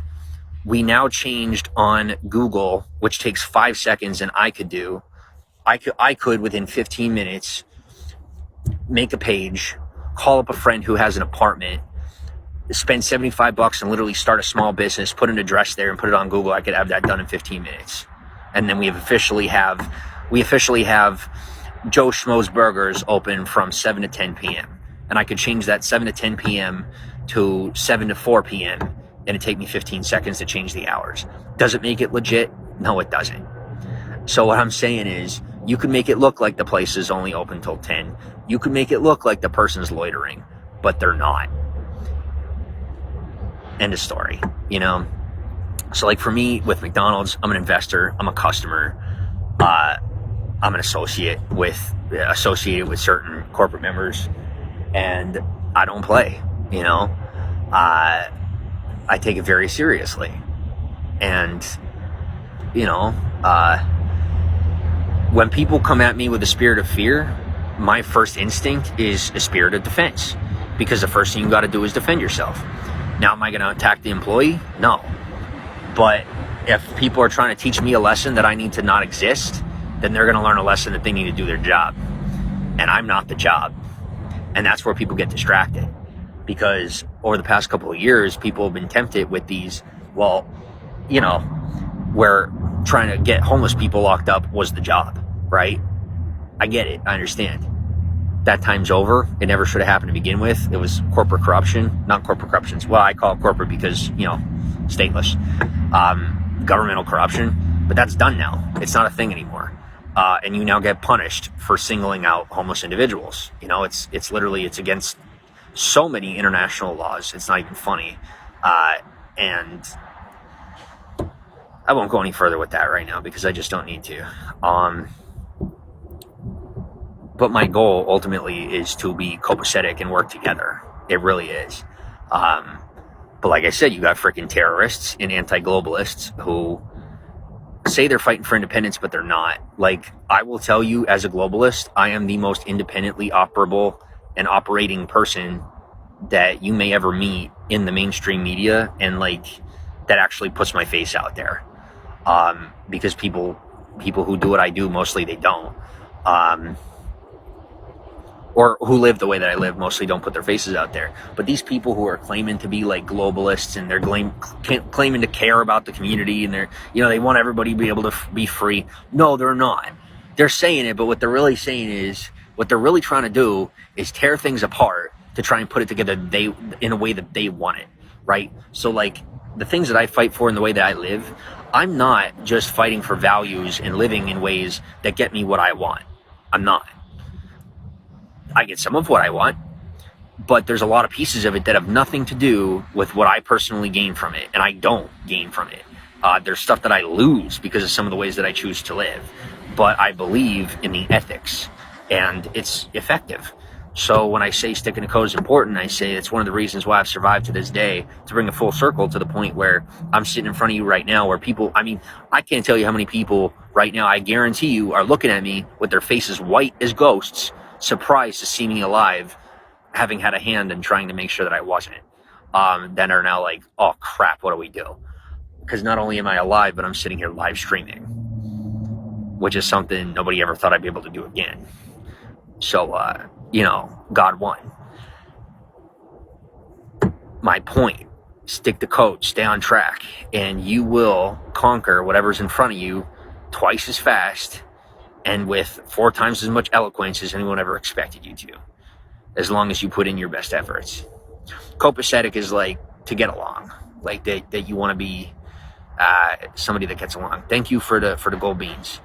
we now changed on Google, which takes 5 seconds, and I could within 15 minutes make a page, call up a friend who has an apartment, spend $75 and literally start a small business, put an address there and put it on Google. I could have that done in 15 minutes. And then we officially have Joe Schmo's Burgers open from 7 to 10 p.m. And I could change that 7 to 10 p.m. to 7 to 4 p.m. and it'd take me 15 seconds to change the hours. Does it make it legit? No, it doesn't. So what I'm saying is you can make it look like the place is only open till 10. You can make it look like the person's loitering, but they're not. End of story, So like for me with McDonald's, I'm an investor, I'm a customer, I'm an associated with certain corporate members, and I don't play, I take it very seriously. And, when people come at me with a spirit of fear, my first instinct is a spirit of defense, because the first thing you got to do is defend yourself. Now, am I going to attack the employee? No. But if people are trying to teach me a lesson that I need to not exist, then they're going to learn a lesson that they need to do their job. And I'm not the job. And that's where people get distracted. Because over the past couple of years, people have been tempted with these, where trying to get homeless people locked up was the job, right? I get it. I understand. that time's over. It never should have happened to begin with. It was corporate corruption, not corporate corruption. Well, I call it corporate because, stateless, governmental corruption, but that's done now. It's not a thing anymore. And you now get punished for singling out homeless individuals. It's literally, it's against so many international laws. It's not even funny. And I won't go any further with that right now because I just don't need to. But my goal ultimately is to be copacetic and work together. It really is. But like I said, you got freaking terrorists and anti-globalists who say they're fighting for independence, but they're not. Like, I will tell you, as a globalist, I am the most independently operable and operating person that you may ever meet in the mainstream media, and like that actually puts my face out there. Because people who do what I do, mostly they don't. Or who live the way that I live, mostly don't put their faces out there. But these people who are claiming to be like globalists, and they're claiming to care about the community, and they want everybody to be able to be free. No, they're not. They're saying it, but what they're really saying is, what they're really trying to do is tear things apart to try and put it together in a way that they want it, right? So like the things that I fight for in the way that I live, I'm not just fighting for values and living in ways that get me what I want. I'm not. I get some of what I want, but there's a lot of pieces of it that have nothing to do with what I personally gain from it, and I don't gain from it. There's stuff that I lose because of some of the ways that I choose to live, but I believe in the ethics, and it's effective. So when I say sticking to code is important, I say it's one of the reasons why I've survived to this day, to bring a full circle to the point where I'm sitting in front of you right now, where people, I can't tell you how many people right now, I guarantee you, are looking at me with their faces white as ghosts, surprised to see me alive, having had a hand in trying to make sure that I wasn't, then are now like, oh crap, what do we do? Because not only am I alive, but I'm sitting here live streaming, which is something nobody ever thought I'd be able to do again. So, God won. My point, stick to code, stay on track, and you will conquer whatever's in front of you twice as fast and with 4 times as much eloquence as anyone ever expected you to, as long as you put in your best efforts. Copacetic is like to get along, like that you want to be somebody that gets along. Thank you for the gold beans.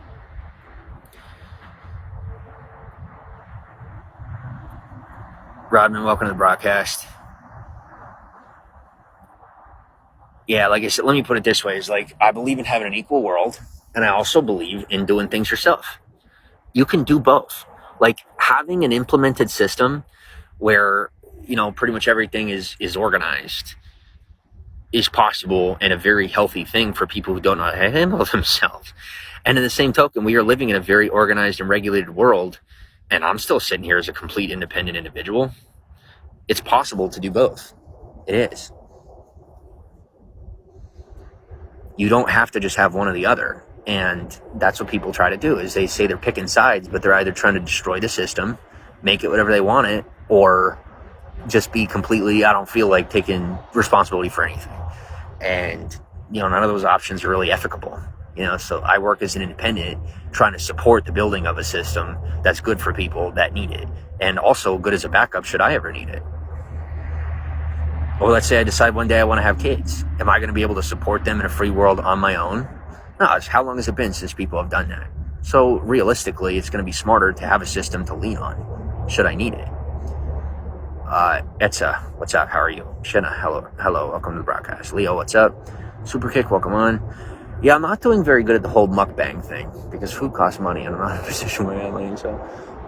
Rodman, welcome to the broadcast. Yeah, like I said, let me put it this way, is like, I believe in having an equal world, and I also believe in doing things yourself. You can do both. Like, having an implemented system where, pretty much everything is organized is possible, and a very healthy thing for people who don't know how to handle themselves. And in the same token, we are living in a very organized and regulated world, and I'm still sitting here as a complete independent individual. It's possible to do both. It is. You don't have to just have one or the other. And that's what people try to do, is they say they're picking sides, but they're either trying to destroy the system, make it whatever they want it, or just be completely, I don't feel like taking responsibility for anything. And, none of those options are really ethical. So I work as an independent, trying to support the building of a system that's good for people that need it, and also good as a backup should I ever need it. Or let's say I decide one day I want to have kids. Am I going to be able to support them in a free world on my own? No, how long has it been since people have done that? So realistically, it's going to be smarter to have a system to lean on, should I need it. Etza, what's up? How are you? Shenna, hello, welcome to the broadcast. Leo, what's up? Super Kick, welcome on. Yeah, I'm not doing very good at the whole mukbang thing, because food costs money, and I'm not in a position where I'm like, so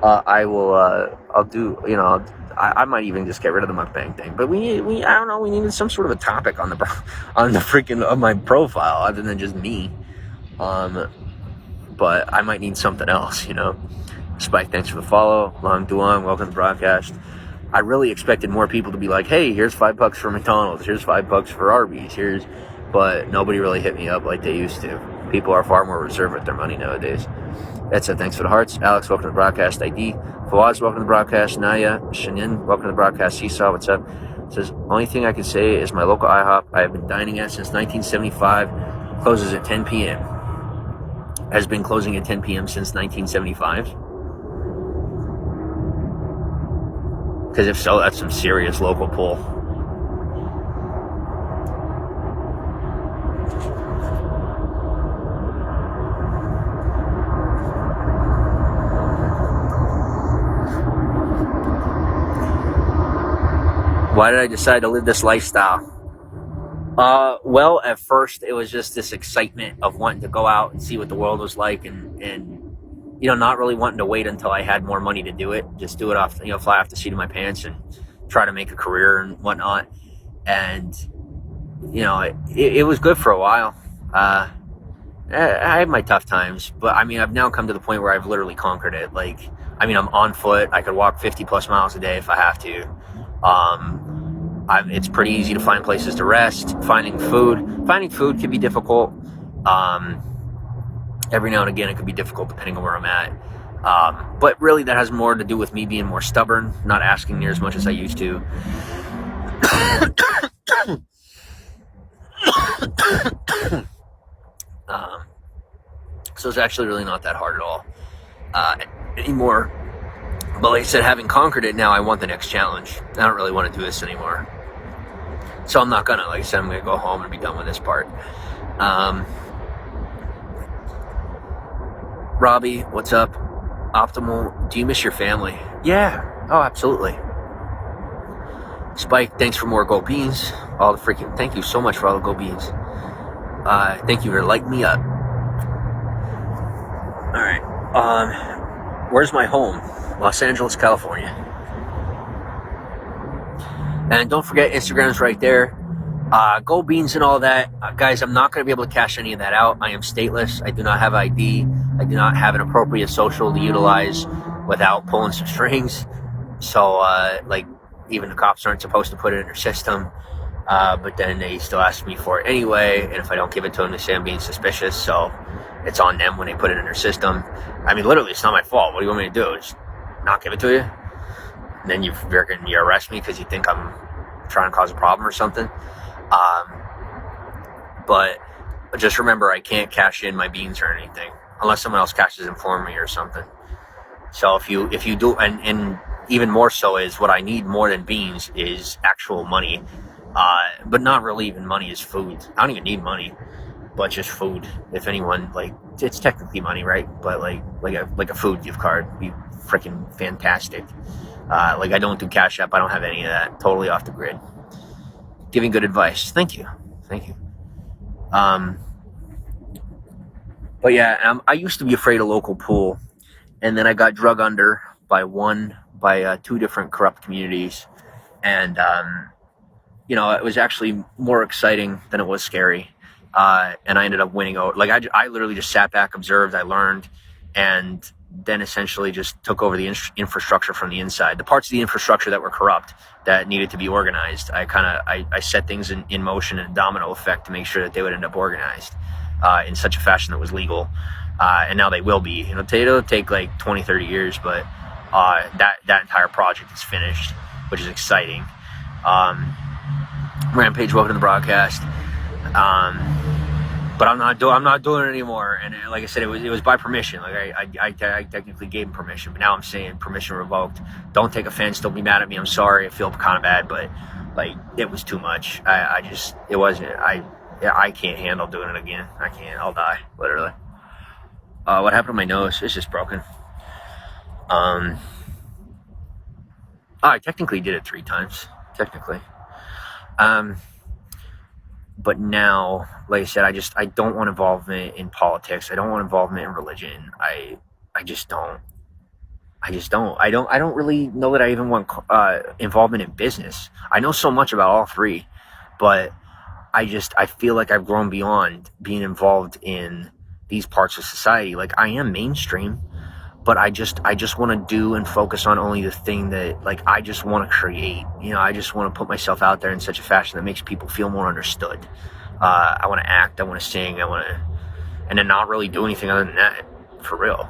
I'll do, I might even just get rid of the mukbang thing. But we needed some sort of a topic on the freaking of my profile other than just me. But I might need something else, Spike, thanks for the follow. Long Duong, welcome to the broadcast. I really expected more people to be like, hey, here's $5 for McDonald's, here's $5 for Arby's, but nobody really hit me up like they used to. People are far more reserved with their money nowadays. That's it. Thanks for the hearts. Alex, welcome to the broadcast. ID. Fawaz, welcome to the broadcast. Naya, Shanin, welcome to the broadcast. Seesaw, what's up? Says, only thing I can say is my local IHOP I have been dining at since 1975 closes at 10 p.m. Has been closing at 10 p.m. since 1975. Because if so, that's some serious local pull. Why did I decide to live this lifestyle? Well, at first it was just this excitement of wanting to go out and see what the world was like, and not really wanting to wait until I had more money to do it. Just do it off, fly off the seat of my pants and try to make a career and whatnot. And it was good for a while. I had my tough times, but I've now come to the point where I've literally conquered it. I'm on foot. I could walk 50 plus miles a day if I have to. It's pretty easy to find places to rest. Finding food can be difficult. Every now and again, it could be difficult depending on where I'm at. But really, that has more to do with me being more stubborn, not asking near as much as I used to. So it's actually really not that hard at all anymore. But like I said, having conquered it, now I want the next challenge. I don't really want to do this anymore. So I'm not gonna, like I said, I'm gonna go home and be done with this part. Robbie, what's up? Optimal, do you miss your family? Yeah. Oh, absolutely. Spike, thanks for more gold beans. Thank you so much for all the gold beans. Thank you for lighting me up. All right. Where's my home? Los Angeles, California. And don't forget, Instagram's right there. Gold beans and all that. Guys, I'm not going to be able to cash any of that out. I am stateless. I do not have ID. I do not have an appropriate social to utilize without pulling some strings. So, even the cops aren't supposed to put it in their system. But then they still ask me for it anyway. And if I don't give it to them, they say I'm being suspicious. So it's on them when they put it in their system. Literally, it's not my fault. What do you want me to do? Just not give it to you? And then you arrest me because you think I'm trying to cause a problem or something. But just remember, I can't cash in my beans or anything unless someone else cashes in for me or something. So if you do, and even more so is what I need more than beans is actual money. But not really even money, is food. I don't even need money, but just food. If anyone, it's technically money, right? But like a food gift card would be freaking fantastic. I don't do Cash App. I don't have any of that. Totally off the grid. Giving good advice. Thank you. But yeah, I used to be afraid of local pool, and then I got drug under by two different corrupt communities, and it was actually more exciting than it was scary, and I ended up winning out. I literally just sat back, observed, I learned, and then essentially just took over the infrastructure from the inside. The parts of the infrastructure that were corrupt, that needed to be organized, I set things in motion in a domino effect to make sure that they would end up organized in such a fashion that was legal. And now they will be. It'll take 20, 30 years, but that entire project is finished, which is exciting. Rampage, welcome to the broadcast. But I'm not doing it anymore. And like I said, it was by permission. I technically gave him permission, but now I'm saying permission revoked. Don't take offense. Don't be mad at me. I'm sorry. I feel kind of bad, but it was too much. It wasn't. I can't handle doing it again. I can't. I'll die, literally. What happened to my nose? It's just broken. I technically did it 3 times. Technically. But now, like I said, I don't want involvement in politics. I don't want involvement in religion. I just don't. I don't really know that I even want involvement in business. I know so much about all 3, but I feel like I've grown beyond being involved in these parts of society. I am mainstream, but I just want to do and focus on only the thing that I just want to create. I just want to put myself out there in such a fashion that makes people feel more understood. I want to act, I want to sing, and then not really do anything other than that, for real.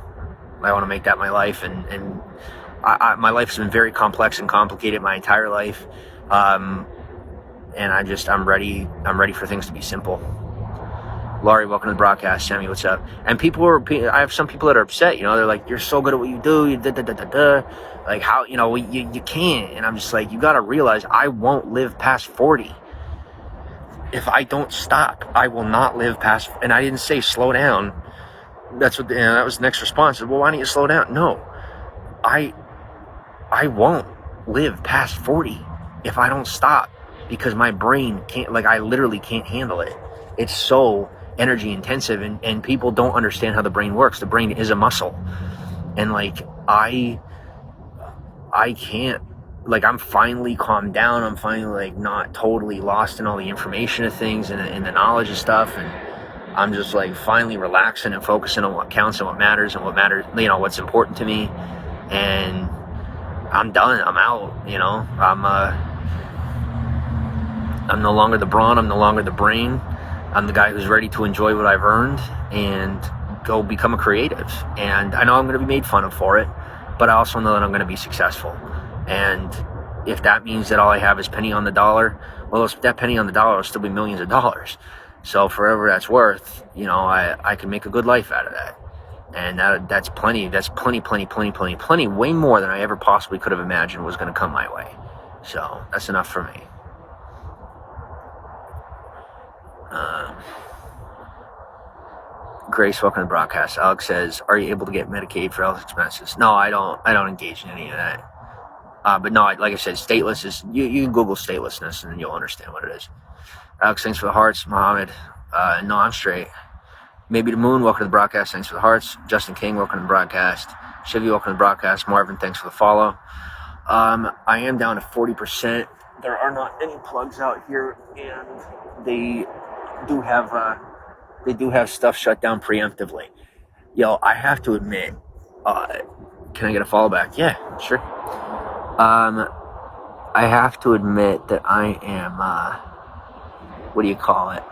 I want to make that my life, and my life has been very complex and complicated my entire life. And I'm ready for things to be simple. Laurie, welcome to the broadcast. Sammy, what's up? And I have some people that are upset, they're like, you're so good at what you do, you da. Like, how, you can't. And I'm just like, you got to realize I won't live past 40. If I don't stop, I will not live past, and I didn't say slow down. That was the next response. Well, why don't you slow down? No, I won't live past 40 if I don't stop, because my brain can't, I literally can't handle it. It's so energy intensive, and people don't understand how the brain works. The brain is a muscle, and I can't, I'm finally calmed down. I'm finally not totally lost in all the information of things and the knowledge of stuff, and I'm just finally relaxing and focusing on what counts and what matters, what's important to me. And I'm done. I'm out. I'm no longer the brawn. I'm no longer the brain. I'm the guy who's ready to enjoy what I've earned and go become a creative. And I know I'm going to be made fun of for it, but I also know that I'm going to be successful. And if that means that all I have is penny on the dollar, well, that penny on the dollar will still be millions of dollars. So for whatever that's worth, I can make a good life out of that. And that's plenty. That's plenty, way more than I ever possibly could have imagined was going to come my way. So that's enough for me. Grace, welcome to the broadcast. Alex says, are you able to get Medicaid for health expenses? No, I don't engage in any of that. But no, like I said, stateless is, you can Google statelessness and then you'll understand what it is. Alex, thanks for the hearts. Mohammed, no, I'm straight. Maybe the Moon, welcome to the broadcast. Thanks for the hearts. Justin King, welcome to the broadcast. Chivy, welcome to the broadcast. Marvin, thanks for the follow. I am down to 40%. There are not any plugs out here, and they do have stuff shut down preemptively. Yo, I have to admit, can I get a follow back? Yeah, sure. I have to admit that I am, what do you call it?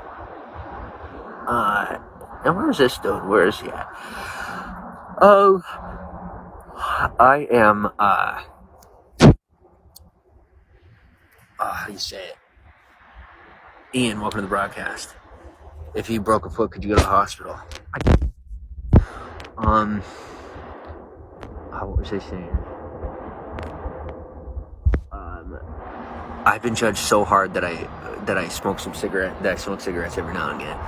And where is this dude? Where is he at? Oh, I am, how do you say it? Ian, welcome to the broadcast. If you broke a foot, could you go to the hospital? What was I saying? I've been judged so hard that I smoke cigarettes every now and again,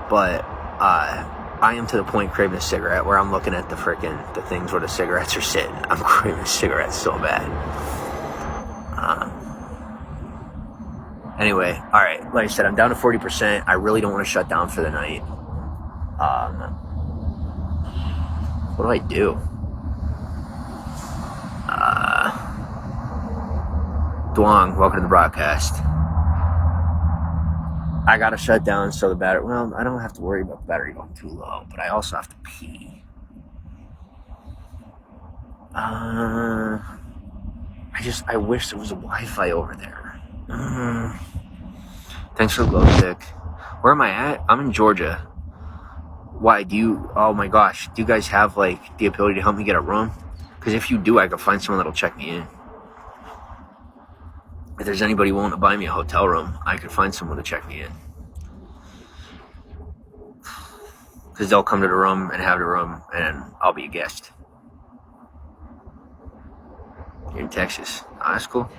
but I am to the point craving a cigarette where I'm looking at the things where the cigarettes are sitting. I'm craving cigarettes so bad. Anyway, all right. Like I said, I'm down to 40%. I really don't want to shut down for the night. What do I do? Duong, welcome to the broadcast. I gotta shut down so the battery. Well, I don't have to worry about the battery going too low, but I also have to pee. I wish there was a Wi-Fi over there. Thanks for the glow stick. Where am I at? I'm in Georgia. Why oh my gosh, do you guys have the ability to help me get a room? Because if you do, I could find someone that'll check me in. If there's anybody willing to buy me a hotel room, I could find someone to check me in. Because they'll come to the room and have the room, and I'll be a guest. You're in Texas. Oh, that's cool.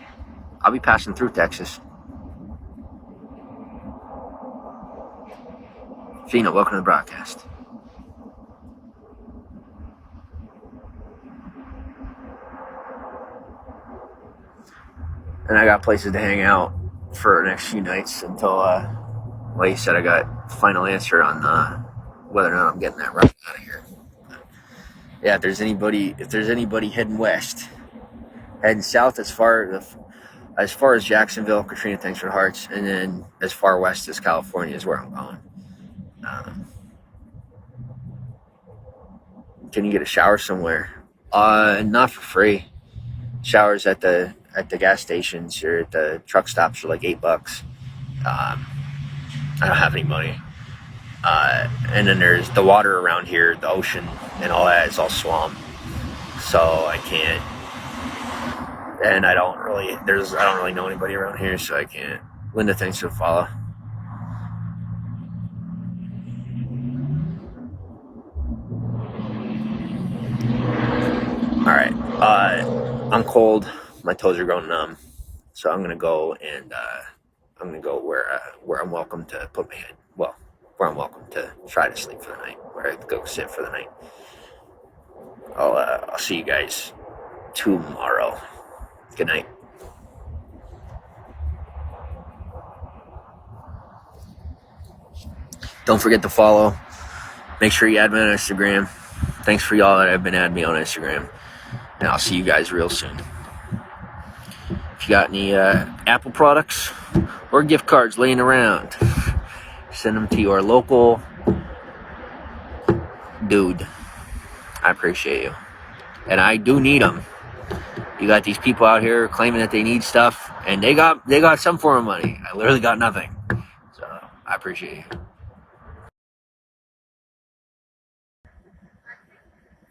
I'll be passing through Texas. Fina, welcome to the broadcast. And I got places to hang out for the next few nights until, like you said, I got final answer on whether or not I'm getting that route out of here. Yeah, if there's anybody heading west, heading south as far as Jacksonville, Katrina, thanks for the hearts, and then as far west as California is where I'm going. Can you get a shower somewhere? Not for free. Showers at the gas stations or at the truck stops for $8. I don't have any money. And then there's the water around here, the ocean and all that is all swamp. So I can't. And I don't really know anybody around here, so I can't. Linda, thanks for the follow. I'm cold. My toes are growing numb. So I'm gonna go and I'm gonna go where I'm welcome to put my head. Well, where I'm welcome to try to sleep for the night. Where I go sit for the night. I'll see you guys tomorrow. Good night. Don't forget to follow. Make sure you add me on Instagram. Thanks for y'all that have been adding me on Instagram. And I'll see you guys real soon. If you got any Apple products or gift cards laying around, send them to your local dude. I appreciate you. And I do need them. You got these people out here claiming that they need stuff, and they got some form of money. I literally got nothing. So I appreciate you.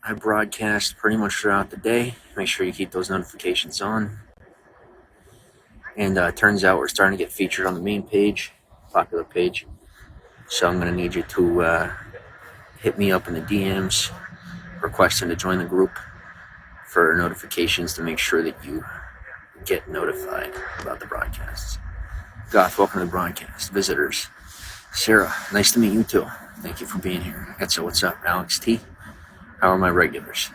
I broadcast pretty much throughout the day. Make sure you keep those notifications on. And it turns out we're starting to get featured on the main page, popular page. So I'm going to need you to hit me up in the DMs, requesting to join the group for notifications to make sure that you get notified about the broadcasts. Goth, welcome to the broadcast. Visitors, Sarah, nice to meet you too. Thank you for being here. Etzo, what's up? Alex T, how are my regulars?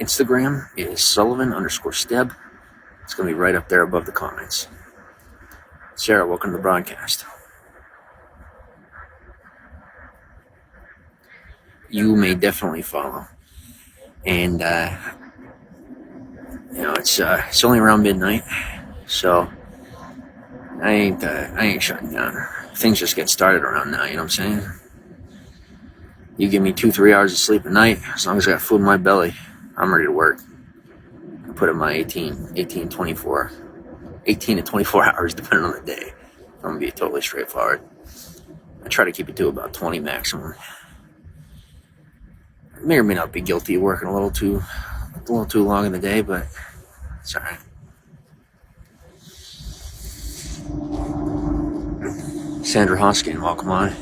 Instagram is Sullivan_Steb. It's going to be right up there above the comments. Sarah, welcome to the broadcast. You may definitely follow. And, it's only around midnight, so I ain't shutting down. Things just get started around now, you know what I'm saying? You give me 2-3 hours of sleep a night, as long as I got food in my belly, I'm ready to work. I put in my 18 to 24 hours, depending on the day. I'm going to be totally straightforward. I try to keep it to about 20 maximum. I may or may not be guilty of working a little too long in the day, but it's all right. Sandra Hoskin, welcome on.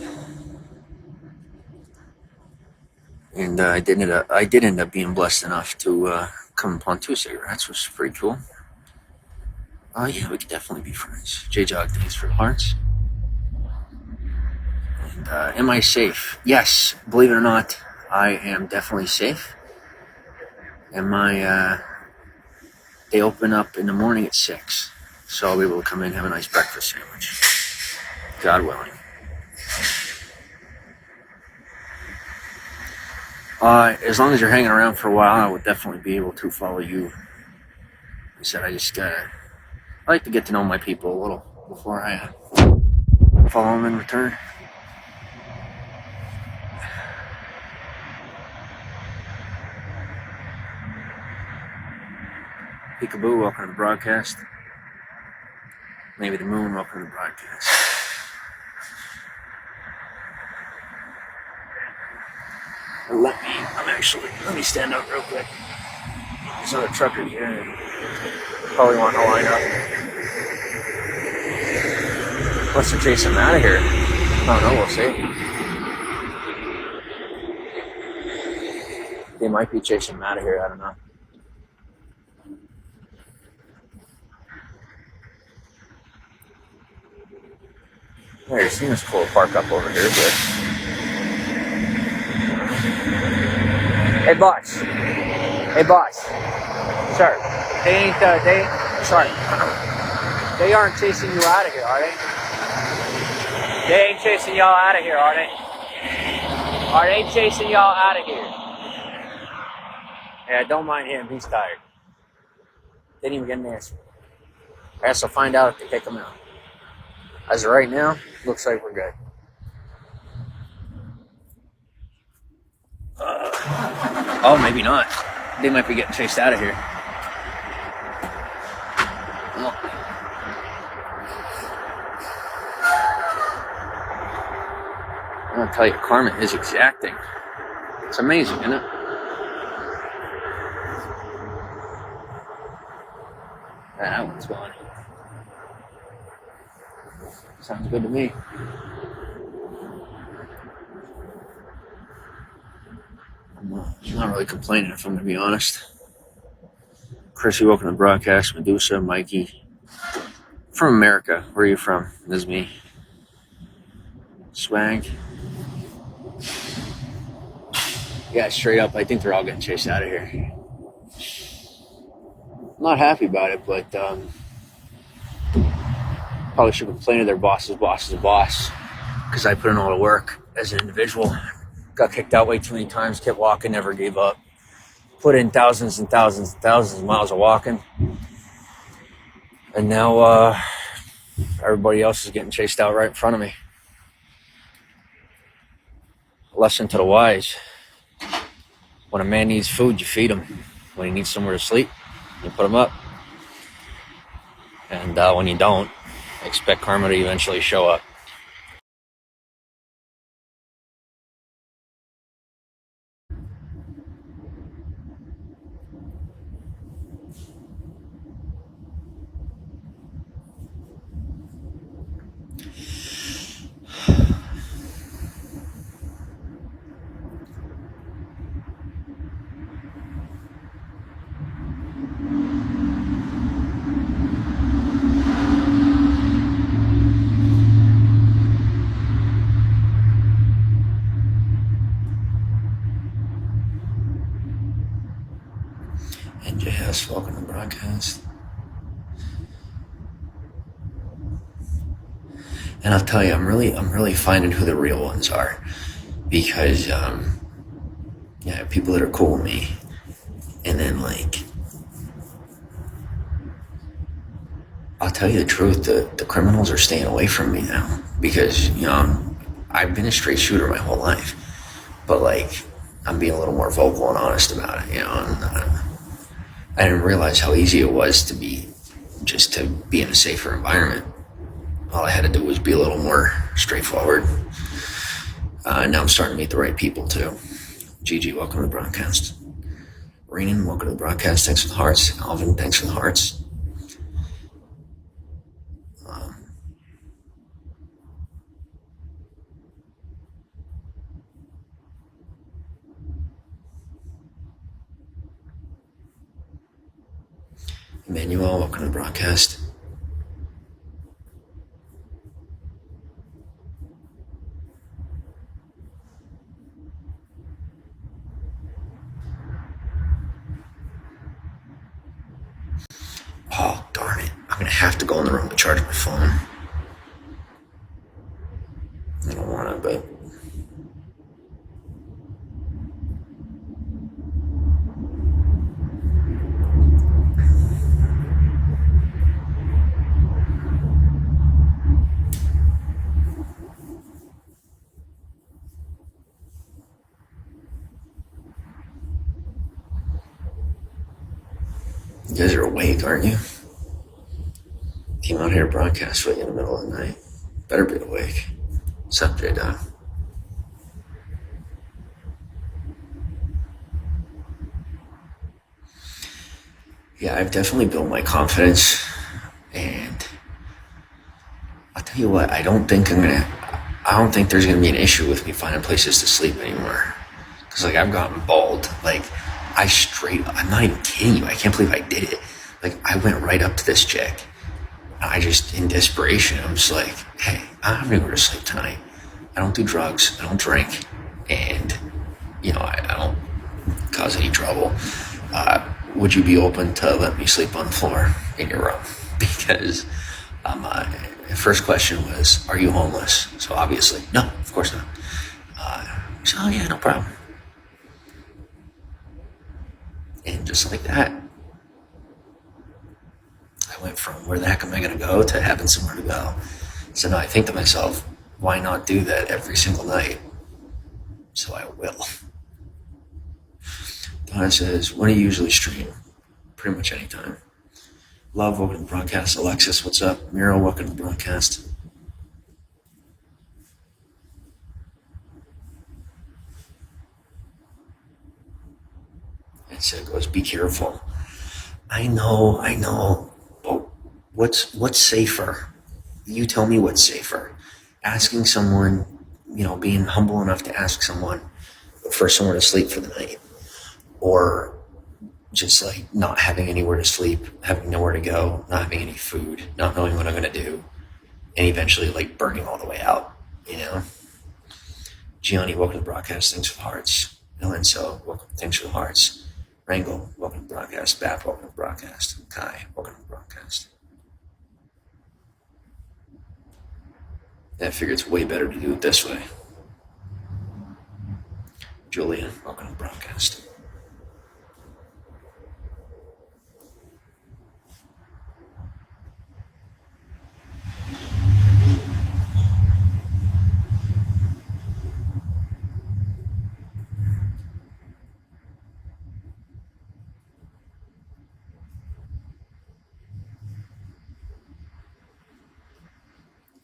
And I did end up being blessed enough to come upon 2 cigarettes, which is pretty cool. Yeah, we could definitely be friends. J-Jog, thanks for the hearts. And am I safe? Yes, believe it or not, I am definitely safe. And they open up in the morning at 6. So I'll be able to come in and have a nice breakfast sandwich. God willing. As long as you're hanging around for a while, I would definitely be able to follow you. I said I like to get to know my people a little before I follow them in return. Peekaboo, welcome to the broadcast. Maybe the moon, welcome to the broadcast. Let me stand up real quick. There's another trucker here. Probably wanting to line up. Unless they're chasing him out of here. I don't know, we'll see. They might be chasing him out of here, I don't know. Yeah, you're seeing this cool park up over here, but... Hey, boss. Sir, they aren't chasing you out of here, are they? They ain't chasing y'all out of here, are they? Are they chasing y'all out of here? Yeah, don't mind him, he's tired. Didn't even get an answer. I guess I'll find out if they kick him out. As of right now, looks like we're good. Oh, maybe not. They might be getting chased out of here. Well, I'm gonna tell you, karma is exacting. It's amazing, isn't it? That one's gone. Sounds good to me. I'm not really complaining, if I'm going to be honest. Chrissy, welcome to the broadcast. Medusa, Mikey. From America. Where are you from? This is me. Swag. Yeah, straight up, I think they're all getting chased out of here. I'm not happy about it, but probably should complain to their boss's boss, because I put in all the work as an individual. Got kicked out way too many times, kept walking, never gave up. Put in thousands and thousands and thousands of miles of walking. And now everybody else is getting chased out right in front of me. Lesson to the wise. When a man needs food, you feed him. When he needs somewhere to sleep, you put him up. And when you don't, expect karma to eventually show up. NJS, welcome to the broadcast. And I'll tell you, I'm really finding who the real ones are, because people that are cool with me, and then I'll tell you the truth, the criminals are staying away from me now, because I've been a straight shooter my whole life, but I'm being a little more vocal and honest about it, and I didn't realize how easy it was to be in a safer environment. All I had to do was be a little more straightforward. Now I'm starting to meet the right people too. Gigi, welcome to the broadcast. Renan, welcome to the broadcast. Thanks for the hearts. Alvin, thanks for the hearts. Emmanuel, welcome to the broadcast. Oh, darn it. I'm going to have to go in the room to charge my phone. I don't want to, but... You guys are awake, aren't you? Came out here to broadcast with you in the middle of the night. Better be awake. What's up, J-Dog? Yeah, I've definitely built my confidence, and I'll tell you what, I don't think there's gonna be an issue with me finding places to sleep anymore. Cause I've gotten bold. I'm not even kidding you. I can't believe I did it. I went right up to this chick. I just, in desperation, I'm just like, hey, I have nowhere to sleep tonight. I don't do drugs. I don't drink. And, I don't cause any trouble. Would you be open to let me sleep on the floor in your room? Because the first question was, are you homeless? So obviously, no, of course not. So, oh yeah, no problem. And just like that, I went from where the heck am I going to go to having somewhere to go. So now I think to myself, why not do that every single night? So I will. Donna says, when do you usually stream? Pretty much anytime. Love, welcome to the broadcast. Alexis, what's up? Miro, welcome to the broadcast. And so it goes, be careful. I know. But what's safer? You tell me what's safer. Asking someone, being humble enough to ask someone for somewhere to sleep for the night. Or, just like not having anywhere to sleep, having nowhere to go, not having any food, not knowing what I'm going to do, and eventually like burning all the way out, you know? Gianni, welcome to the broadcast. Thanks for the hearts. Lorenzo, welcome. Thanks for the hearts. Rangel, welcome to the broadcast. Bap, welcome to the broadcast. Kai, welcome to the broadcast. I figure it's way better to do it this way. Julian, welcome to the broadcast.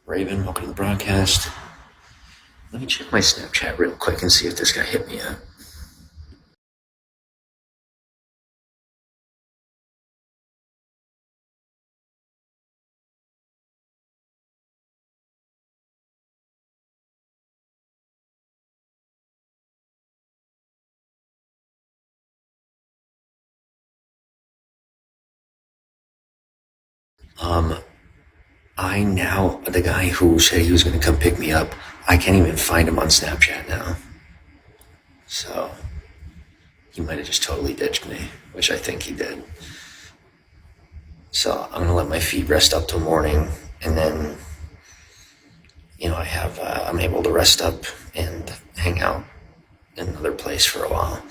Raven, welcome to the broadcast. Let me check my Snapchat real quick and see if this guy hit me up. The guy who said he was going to come pick me up, I can't even find him on Snapchat now. So, he might have just totally ditched me, which I think he did. So, I'm going to let my feet rest up till morning, and then, I'm able to rest up and hang out in another place for a while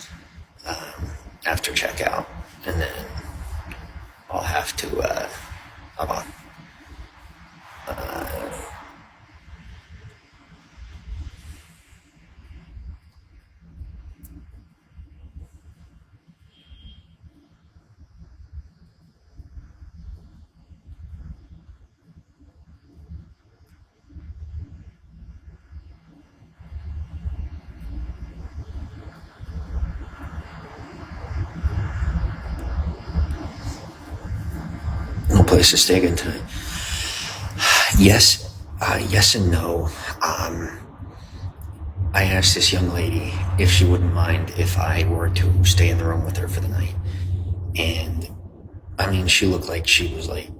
after checkout, and then I'll have to, no place to stay again tonight. Yes and no. I asked this young lady if she wouldn't mind if I were to stay in the room with her for the night. And, she looked like she was like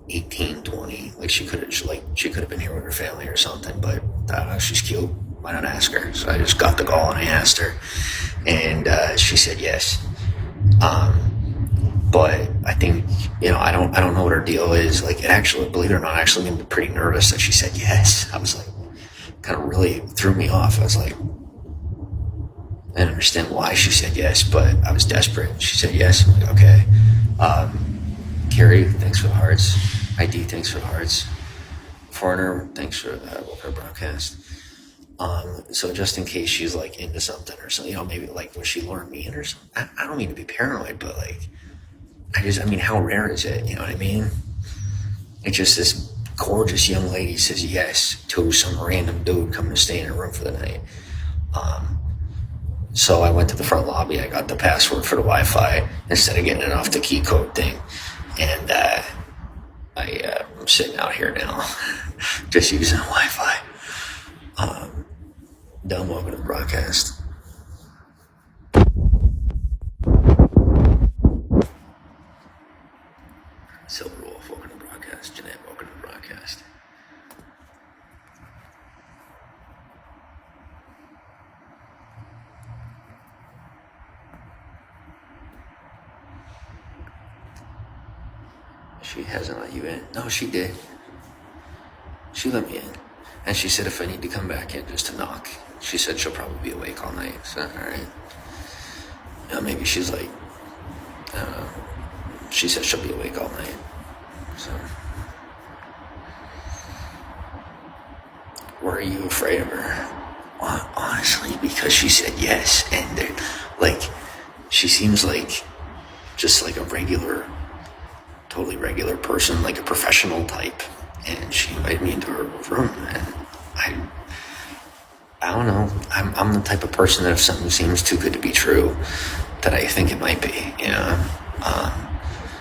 18, 20. Like she could have been here with her family or something, but she's cute. Why not ask her? So I just got the call and I asked her. And she said yes. But I think, I don't know what her deal is. Like, it actually, believe it or not, I actually made me pretty nervous that she said yes. I was like, kind of really threw me off. I was like, I didn't understand why she said yes, but I was desperate. She said yes. I'm like, okay. Carrie, thanks for the hearts. ID, thanks for the hearts. Foreigner, thanks for the broadcast. So just in case she's like into something or something, maybe like was she luring me in or something? I don't mean to be paranoid, but like, how rare is it? You know what I mean? It's just this gorgeous young lady says yes to some random dude coming to stay in her room for the night. So I went to the front lobby. I got the password for the Wi-Fi instead of getting it off the key code thing. And I'm sitting out here now just using the Wi-Fi. Dumb, welcome to the broadcast. Silver Wolf, welcome to the broadcast. Jeanette, welcome to the broadcast. She hasn't let you in. No, she did. She let me in. And she said if I need to come back in just to knock, she said she'll probably be awake all night. So, alright. Maybe she's like, I don't know. She said she'll be awake all night. So, were you afraid of her? Honestly, because she said yes. And, she seems like just like a totally regular person, like a professional type. And she invited me into her room, and I don't know. I'm the type of person that if something seems too good to be true, that I think it might be,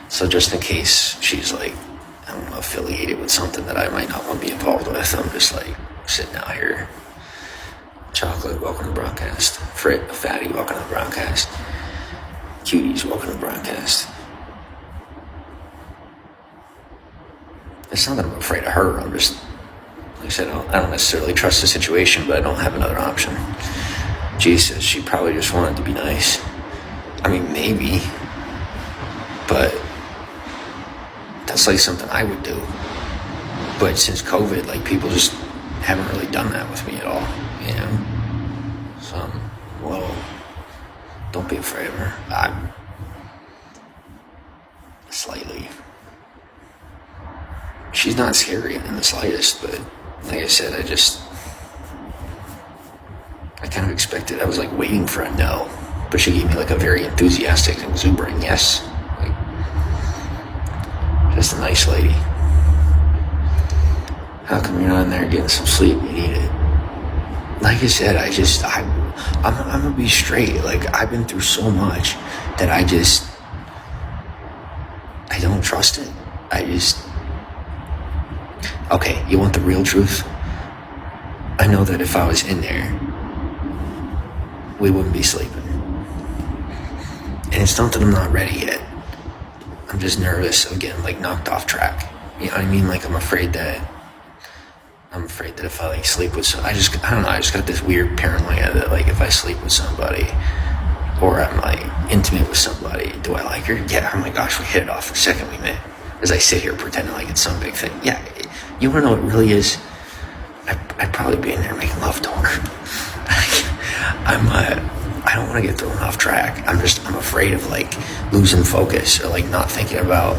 So just in case she's like, I don't know, affiliated with something that I might not want to be involved with, I'm just like sitting out here. Chocolate, welcome to the broadcast. Frit, Fatty, welcome to the broadcast. Cuties, welcome to broadcast. It's not that I'm afraid of her. I'm just, like I said, I don't necessarily trust the situation, but I don't have another option. Jesus, she probably just wanted to be nice. I mean, maybe, but that's like something I would do. But since COVID, like, people just haven't really done that with me at all, you know? So, well, don't be afraid of her. I'm slightly. She's not scary in the slightest, but like I said, I kind of expected, I was like waiting for a no, but she gave me like a very enthusiastic, exuberant yes. Like, just a nice lady. How come you're not in there getting some sleep? You need it. Like I said, I'm gonna be straight. Like, I've been through so much that I don't trust it. Okay, you want the real truth? I know that if I was in there, we wouldn't be sleeping. And it's not that I'm not ready yet. I'm just nervous of getting, like, knocked off track. You know what I mean? Like, I'm afraid that if I, like, sleep with I don't know, I just got this weird paranoia that, like, if I sleep with somebody or I'm, like, intimate with somebody, do I like her? Yeah, oh my gosh, we hit it off the second we met. As I sit here pretending like it's some big thing. Yeah, you wanna know what it really is? I'd probably be in there making love to her. I don't want to get thrown off track. I'm afraid of, like, losing focus or, like, not thinking about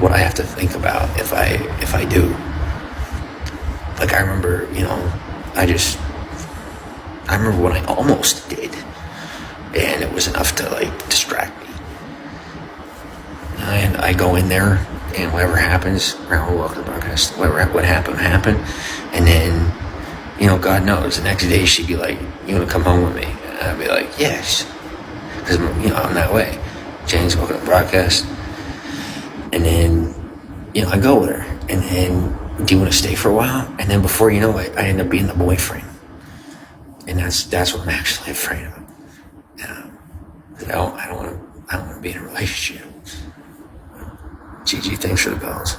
what I have to think about if I do. Like, I remember, you know, I remember when I almost did, and it was enough to, like, distract me. And I go in there, and whatever happens, welcome to broadcast, what happened, and then, you know, God knows, the next day she'd be like, you want to come home with me? And I'd be like, yes, because, you know, I'm that way. James, welcome to broadcast. And then, you know, I go with her, and then, do you want to stay for a while? And then before you know it, I end up being the boyfriend. And that's what I'm actually afraid of. Yeah. I don't want to be in a relationship. Gigi, thanks for the bells.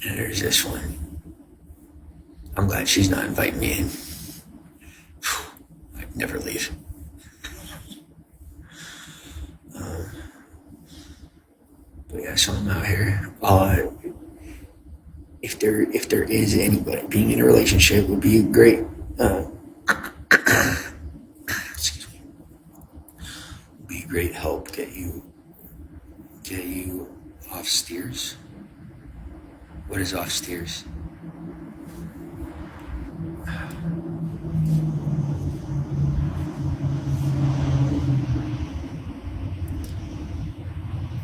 And there's this one. I'm glad she's not inviting me in. I'd never leave. But yeah, so I'm out here. If there is anybody, being in a relationship would be great. Excuse me. Would be a great help. Get you off steers. What is off steers?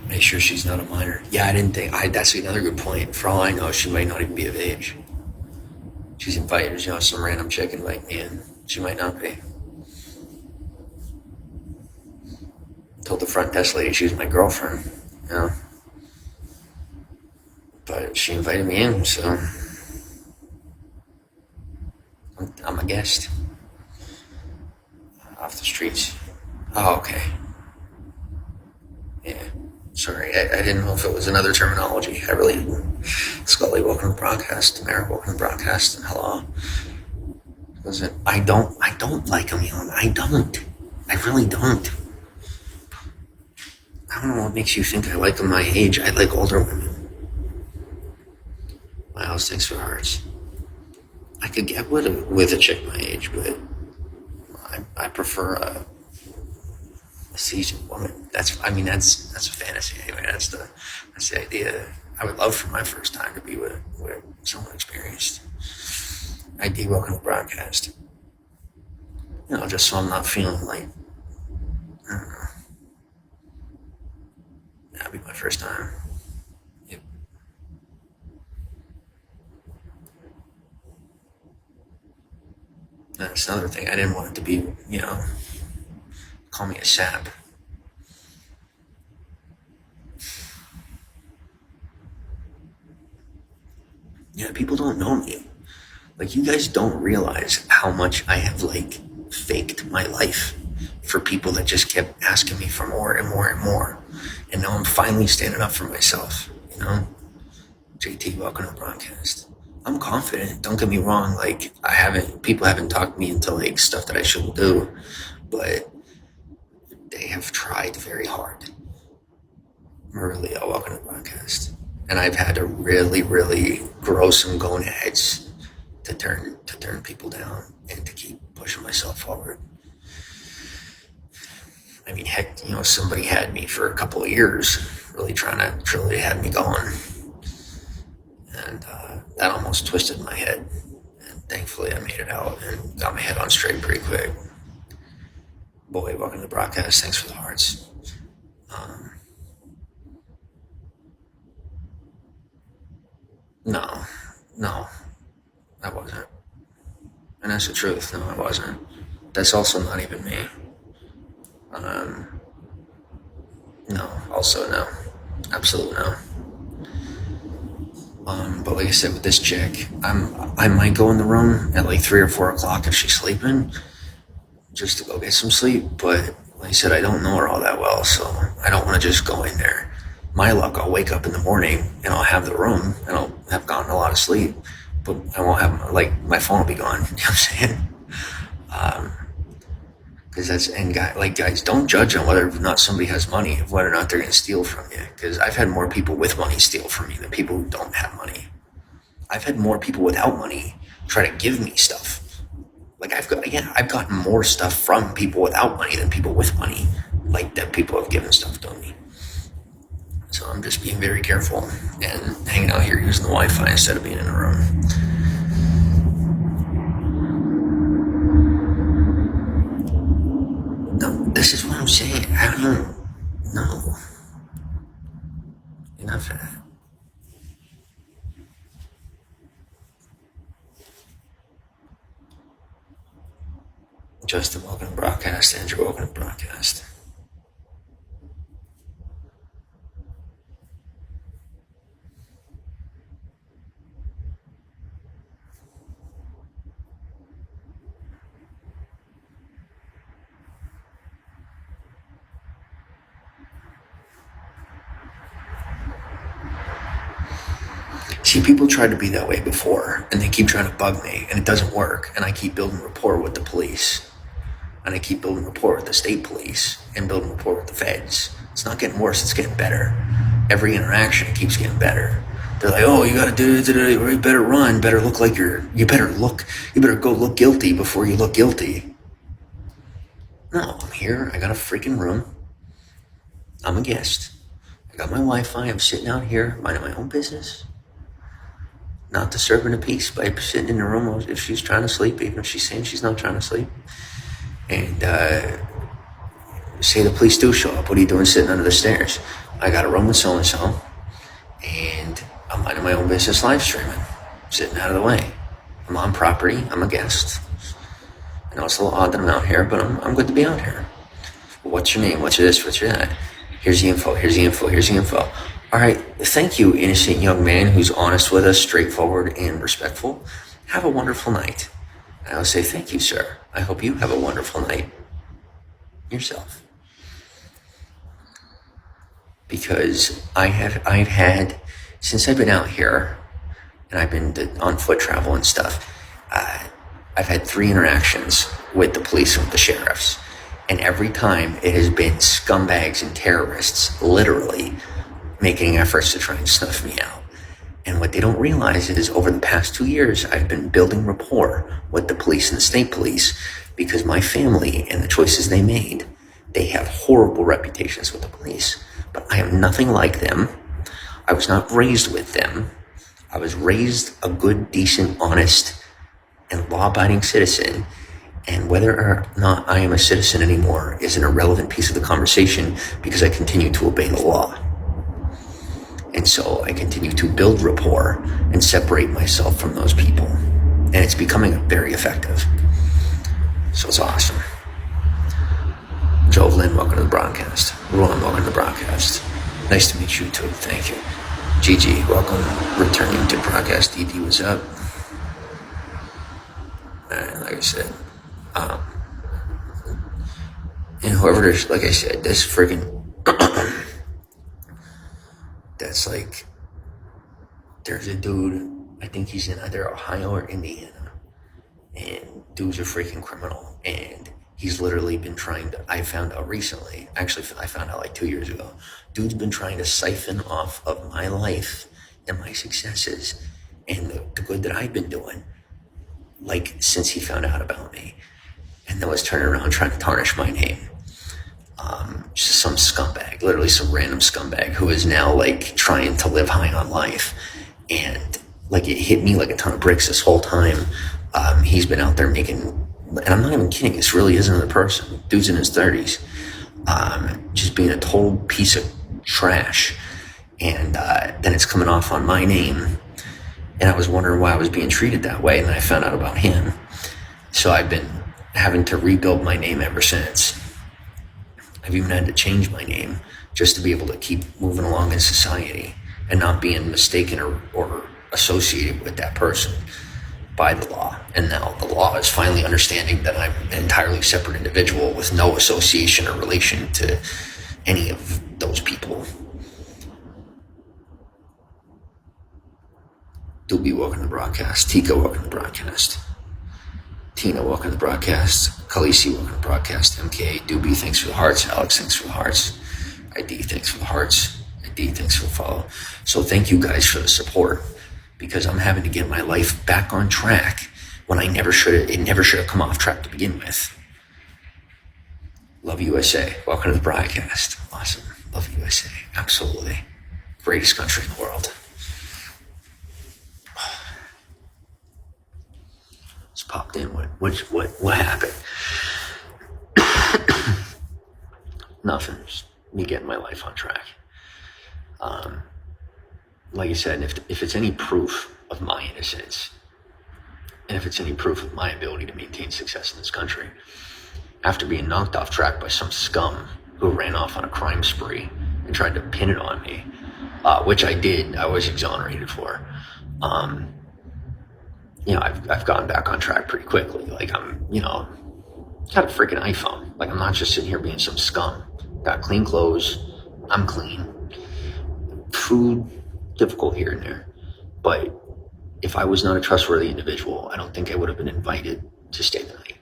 Make sure she's not a minor. Yeah, I didn't think. That's another good point. For all I know, she might not even be of age. She's invited, you know, some random chick invite me in. She might not be. Told the front desk lady she was my girlfriend, you know. But she invited me in, so I'm a guest. Off the streets. Oh, okay. Yeah. Sorry, I didn't know if it was another terminology. I really didn't. Scully, welcome to broadcast. Tamara, welcome to broadcast. And hello. Listen, I don't like them young. I don't. I really don't. I don't know what makes you think I like them my age. I like older women. Wow, thanks for hearts. I could get with a chick my age, but I prefer a seasoned woman. That's a fantasy anyway. That's the idea. I would love for my first time to be with someone experienced. ID, welcome to broadcast. You know, just so I'm not feeling like, I don't know. That'd be my first time. Yep. That's another thing. I didn't want it to be, you know, call me a sap. Yeah, people don't know me. Like, you guys don't realize how much I have, like, faked my life for people that just kept asking me for more and more and more. And now I'm finally standing up for myself, you know? JT, welcome to the broadcast. I'm confident, don't get me wrong, like, people haven't talked me into, like, stuff that I shouldn't do, but they have tried very hard. Maria, welcome to the broadcast. And I've had to really, really grow some gonads to turn people down and to keep pushing myself forward. I mean, heck, somebody had me for a couple of years, really had me going, and that almost twisted my head. And thankfully, I made it out and got my head on straight pretty quick. Boy, welcome to the broadcast. Thanks for the hearts. No, I wasn't. And that's the truth. No, I wasn't. That's also not even me. No, also no. Absolute no. But like I said, with this chick, I might go in the room at like 3 or 4 o'clock if she's sleeping, just to go get some sleep. But like I said, I don't know her all that well, so I don't want to just go in there. My luck, I'll wake up in the morning and I'll have the room and I'll have gotten a lot of sleep, but I won't have, like, my phone will be gone. You know what I'm saying? Because guys, don't judge on whether or not somebody has money, whether or not they're going to steal from you. Because I've had more people with money steal from me than people who don't have money. I've had more people without money try to give me stuff. Like, I've gotten more stuff from people without money than people with money. Like, that people have given stuff to me. So I'm just being very careful and hanging out here using the Wi-Fi instead of being in a room. No, this is what I'm saying. I don't know. Enough of that. Justin, welcome to broadcast. Andrew, welcome to broadcast. See, people tried to be that way before, and they keep trying to bug me, and it doesn't work. And I keep building rapport with the police, and I keep building rapport with the state police, and building rapport with the feds. It's not getting worse; it's getting better. Every interaction keeps getting better. They're like, "Oh, you got to do it, or you better run, better look like you better go look guilty before you look guilty." No, I'm here. I got a freaking room. I'm a guest. I got my Wi-Fi. I'm sitting out here minding my own business. Not disturbing the peace by sitting in the room if she's trying to sleep, even if she's saying she's not trying to sleep. And say the police do show up. What are you doing sitting under the stairs? I got a room with so-and-so, and I'm minding my own business live streaming, sitting out of the way. I'm on property. I'm a guest. I know it's a little odd that I'm out here, but I'm good to be out here. What's your name? What's your this? What's your that? Here's the info. Here's the info. Here's the info. All right, thank you, innocent young man who's honest with us, straightforward, and respectful. Have a wonderful night. I will say thank you, sir. I hope you have a wonderful night yourself. Because I've had, since I've been out here, and I've been on foot travel and stuff, I've had 3 interactions with the police and with the sheriffs. And every time it has been scumbags and terrorists, literally, making efforts to try and snuff me out. And what they don't realize is over the past 2 years, I've been building rapport with the police and the state police because my family and the choices they made, they have horrible reputations with the police. But I am nothing like them. I was not raised with them. I was raised a good, decent, honest, and law-abiding citizen. And whether or not I am a citizen anymore is an irrelevant piece of the conversation because I continue to obey the law. And so I continue to build rapport and separate myself from those people. And it's becoming very effective. So it's awesome. Jovelyn, welcome to the broadcast. Ron, welcome to the broadcast. Nice to meet you too. Thank you. Gigi, welcome. Returning to broadcast. DD, what's up? And like I said, and whoever there's, like I said, this friggin' that's like, there's a dude, I think he's in either Ohio or Indiana, and dude's a freaking criminal, and he's literally been trying to, I found out recently, actually I found out like 2 years ago, dude's been trying to siphon off of my life and my successes and the good that I've been doing, like since he found out about me, and then was turning around trying to tarnish my name. Just some scumbag, literally some random scumbag who is now like trying to live high on life. And like it hit me like a ton of bricks this whole time. He's been out there making, and I'm not even kidding, this really is another person. Dude's in his 30s, just being a total piece of trash. And then it's coming off on my name. And I was wondering why I was being treated that way. And then I found out about him. So I've been having to rebuild my name ever since. I've even had to change my name just to be able to keep moving along in society and not being mistaken or associated with that person by the law. And now the law is finally understanding that I'm an entirely separate individual with no association or relation to any of those people. Doobie, welcome to the broadcast. Tika, welcome to the broadcast. Tina, welcome to the broadcast. Khaleesi, welcome to the broadcast. MK, Doobie, thanks for the hearts. Alex, thanks for the hearts. ID, thanks for the hearts. ID, thanks for the follow. So thank you guys for the support, because I'm having to get my life back on track when it never should have come off track to begin with. Love USA. Welcome to the broadcast. Awesome. Love USA. Absolutely. Greatest country in the world. Just popped in. What happened? Nothing. Just me getting my life on track. Like I said, if it's any proof of my innocence, and if it's any proof of my ability to maintain success in this country, after being knocked off track by some scum who ran off on a crime spree and tried to pin it on me, which I did, I was exonerated for. I've gotten back on track pretty quickly. Like I'm, got a freaking iPhone. Like I'm not just sitting here being some scum. Got clean clothes. I'm clean. Food, difficult here and there. But if I was not a trustworthy individual, I don't think I would have been invited to stay the night.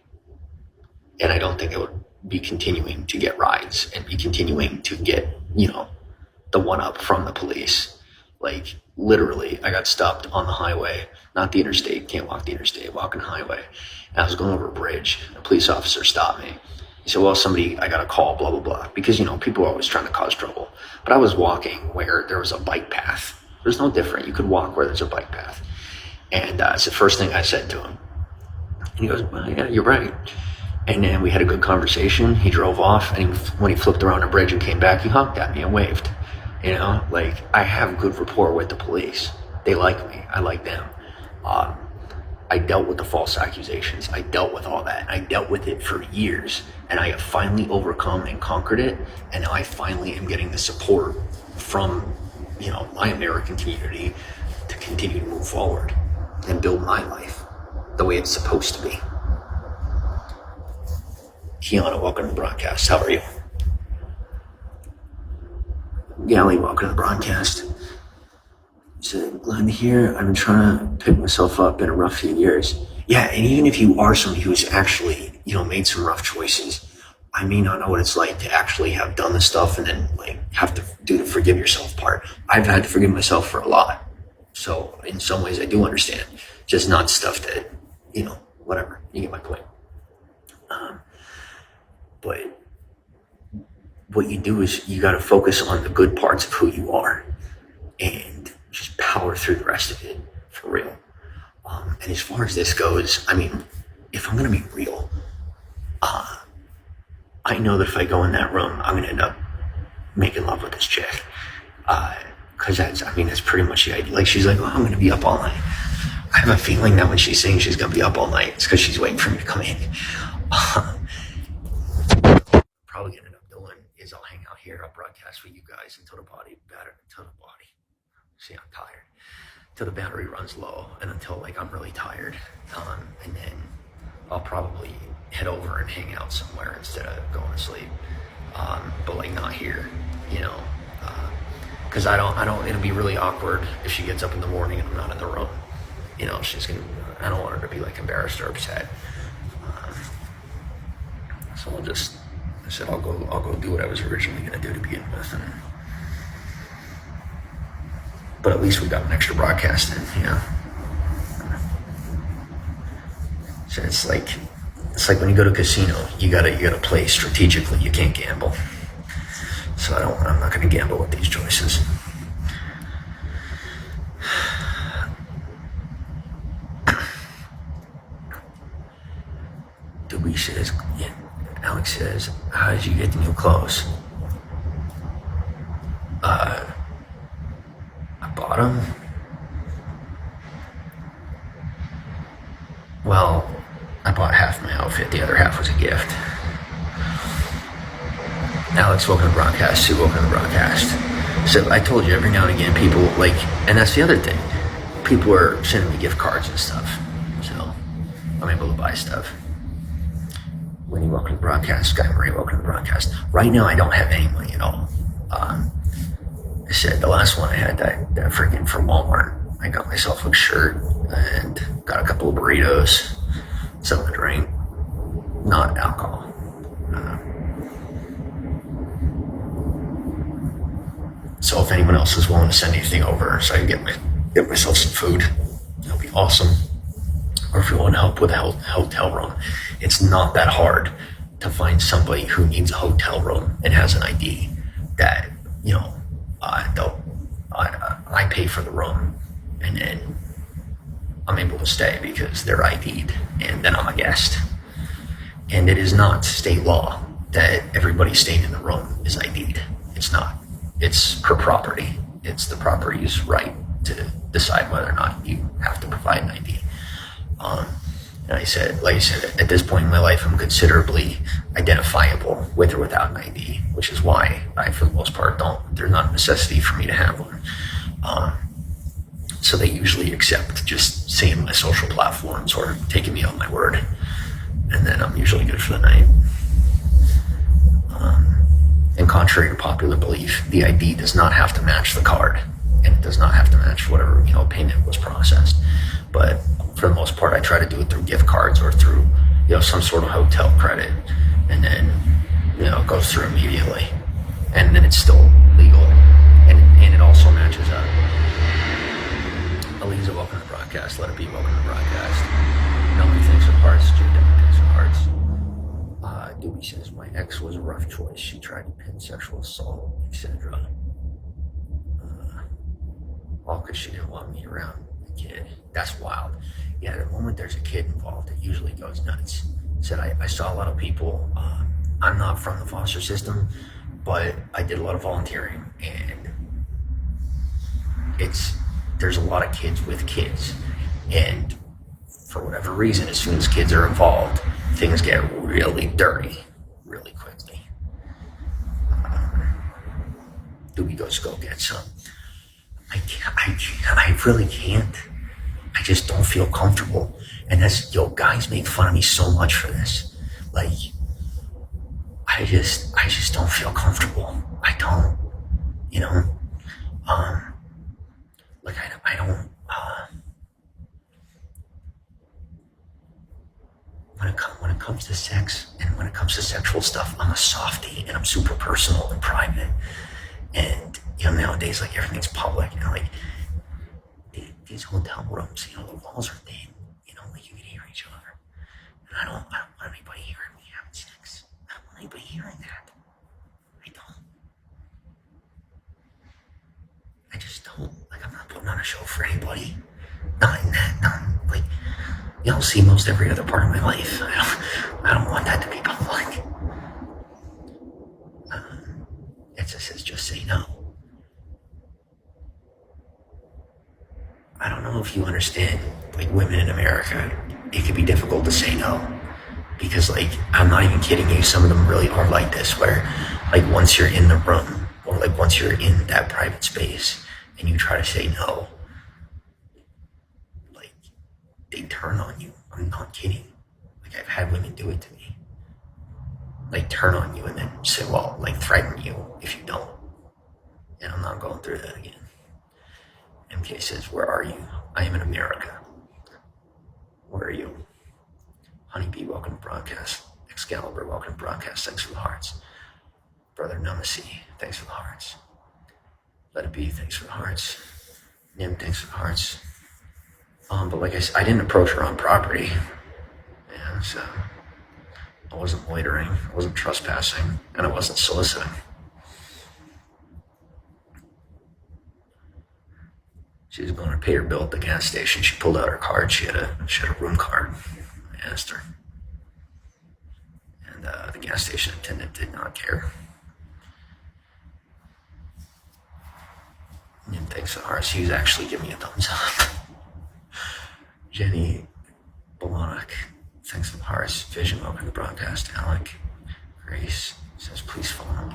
And I don't think I would be continuing to get rides and be continuing to get, the one up from the police. Like literally, I got stopped on the highway, not the interstate, can't walk the interstate, walking the highway. And I was going over a bridge. A police officer stopped me. He said, well, I got a call, blah, blah, blah. Because, people are always trying to cause trouble. But I was walking where there was a bike path. There's no different. You could walk where there's a bike path. And it's the first thing I said to him. And he goes, well, yeah, you're right. And then we had a good conversation. He drove off. And when he flipped around the bridge and came back, he honked at me and waved. I have good rapport with the police. They like me. I like them. I dealt with the false accusations. I dealt with all that. I dealt with it for years. And I have finally overcome and conquered it. And now I finally am getting the support from, my American community to continue to move forward and build my life the way it's supposed to be. Kiana, welcome to the broadcast. How are you? Gally, welcome to the broadcast. So glad to hear. I've been trying to pick myself up in a rough few years. Yeah, and even if you are somebody who's actually, made some rough choices, I may not know what it's like to actually have done the stuff and then have to do the forgive yourself part. I've had to forgive myself for a lot. So in some ways I do understand. Just not stuff that, whatever. You get my point. But what you do is you got to focus on the good parts of who you are and just power through the rest of it for real. And as far as this goes, if I'm going to be real, I know that if I go in that room, I'm going to end up making love with this chick. Cause that's pretty much the idea. Like she's like, oh, I'm going to be up all night. I have a feeling that when she's saying she's going to be up all night, it's because she's waiting for me to come in. Probably gonna end up doing is I'll hang out here, I'll broadcast with you guys until the body. See, I'm tired. Till the battery runs low, and until like I'm really tired, and then I'll probably head over and hang out somewhere instead of going to sleep. But like not here, you know, because I don't. It'll be really awkward if she gets up in the morning and I'm not in the room. You know, I don't want her to be like embarrassed or upset. So I said I'll go do what I was originally gonna do to begin with, but at least we got an extra broadcast in, you know. So it's like when you go to a casino, you gotta play strategically. You can't gamble. So I'm not gonna gamble with these choices. Dewey says, yeah. Alex says, how did you get the new clothes? I bought them. Well, I bought half my outfit. The other half was a gift. Alex, welcome to the broadcast. Sue, welcome to the broadcast. So I told you, every now and again, people like, and that's the other thing. People are sending me gift cards and stuff. So I'm able to buy stuff. Winnie, welcome to the broadcast. Sky Marie, welcome to the broadcast. Right now, I don't have any money at all. I said the last one I had that freaking from Walmart. I got myself a shirt and got a couple of burritos, something to drink, not alcohol. So if anyone else is willing to send anything over so I can get myself some food, that'll be awesome. Or if you want help with a hotel room, it's not that hard to find somebody who needs a hotel room and has an ID that, you know, I pay for the room and then I'm able to stay because they're ID'd and then I'm a guest. And it is not state law that everybody staying in the room is ID'd. It's not. It's per property. It's the property's right to decide whether or not you have to provide an ID. And I said, like I said, at this point in my life, I'm considerably identifiable with or without an ID, which is why I, for the most part, there's not a necessity for me to have one. So they usually accept just seeing my social platforms or taking me on my word. And then I'm usually good for the night. And contrary to popular belief, the ID does not have to match the card. And it does not have to match whatever, payment was processed. But for the most part, I try to do it through gift cards or through, some sort of hotel credit. And then, it goes through immediately. And then it's still legal. And it also matches up. Eliza, welcome to the broadcast. Let it be, welcome to the broadcast. Melanie, thanks for hearts. Jim, thanks for hearts. Doobie says, my ex was a rough choice. She tried to pin sexual assault, etc. All because she didn't want me around the kid. That's wild. Yeah, the moment there's a kid involved, it usually goes nuts. Said I saw a lot of people. I'm not from the foster system, but I did a lot of volunteering, and there's a lot of kids with kids, and for whatever reason, as soon as kids are involved, things get really dirty really quickly. Doobie goes go get some. I really can't. I just don't feel comfortable. And guys make fun of me so much for this. Like, I just don't feel comfortable. I don't, I don't, when it comes to sex and when it comes to sexual stuff, I'm a softie and I'm super personal and private. And, nowadays, like, everything's public, these hotel rooms, the walls are thin, like you can hear each other. And I don't want anybody hearing me having sex. I don't want anybody hearing that. I just don't. Like, I'm not putting on a show for anybody. Not in that, like, y'all see most every other part of my life. I don't want that to be public. It says just say no. I don't know if you understand, like, women in America, it can be difficult to say no. Because, like, I'm not even kidding you, some of them really are like this, where, like, once you're in the room, or, like, once you're in that private space, and you try to say no, like, they turn on you. I'm not kidding. Like, I've had women do it to me. Like, turn on you and then say, well, like, threaten you if you don't. And I'm not going through that again. MK says, where are you? I am in America. Where are you? Honeybee, welcome to broadcast. Excalibur, welcome to broadcast. Thanks for the hearts. Brother Numasi, thanks for the hearts. Let It Be, thanks for the hearts. Nim, thanks for the hearts. But like I said, I didn't approach her on property. Yeah, so I wasn't loitering, I wasn't trespassing, and I wasn't soliciting. She was going to pay her bill at the gas station. She pulled out her card. She had a room card. I asked her. And the gas station attendant did not care. And thanks for the hearts. He was actually giving me a thumbs up. Jenny Bolanek, thanks for the hearts. Vision, welcome to the broadcast. Alec, Grace says, please follow me.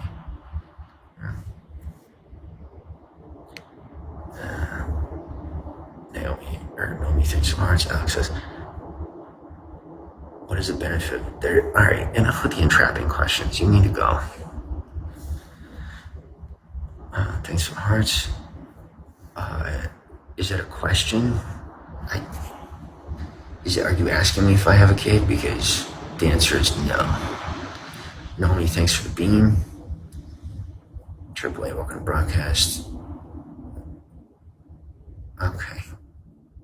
Naomi thinks from hearts. Alex says, what is the benefit there? All right, enough with the entrapping questions. You need to go. Thanks from hearts. Is it a question? Are you asking me if I have a kid? Because the answer is no. Naomi, thanks for the beam. AAA, welcome to broadcast. Okay.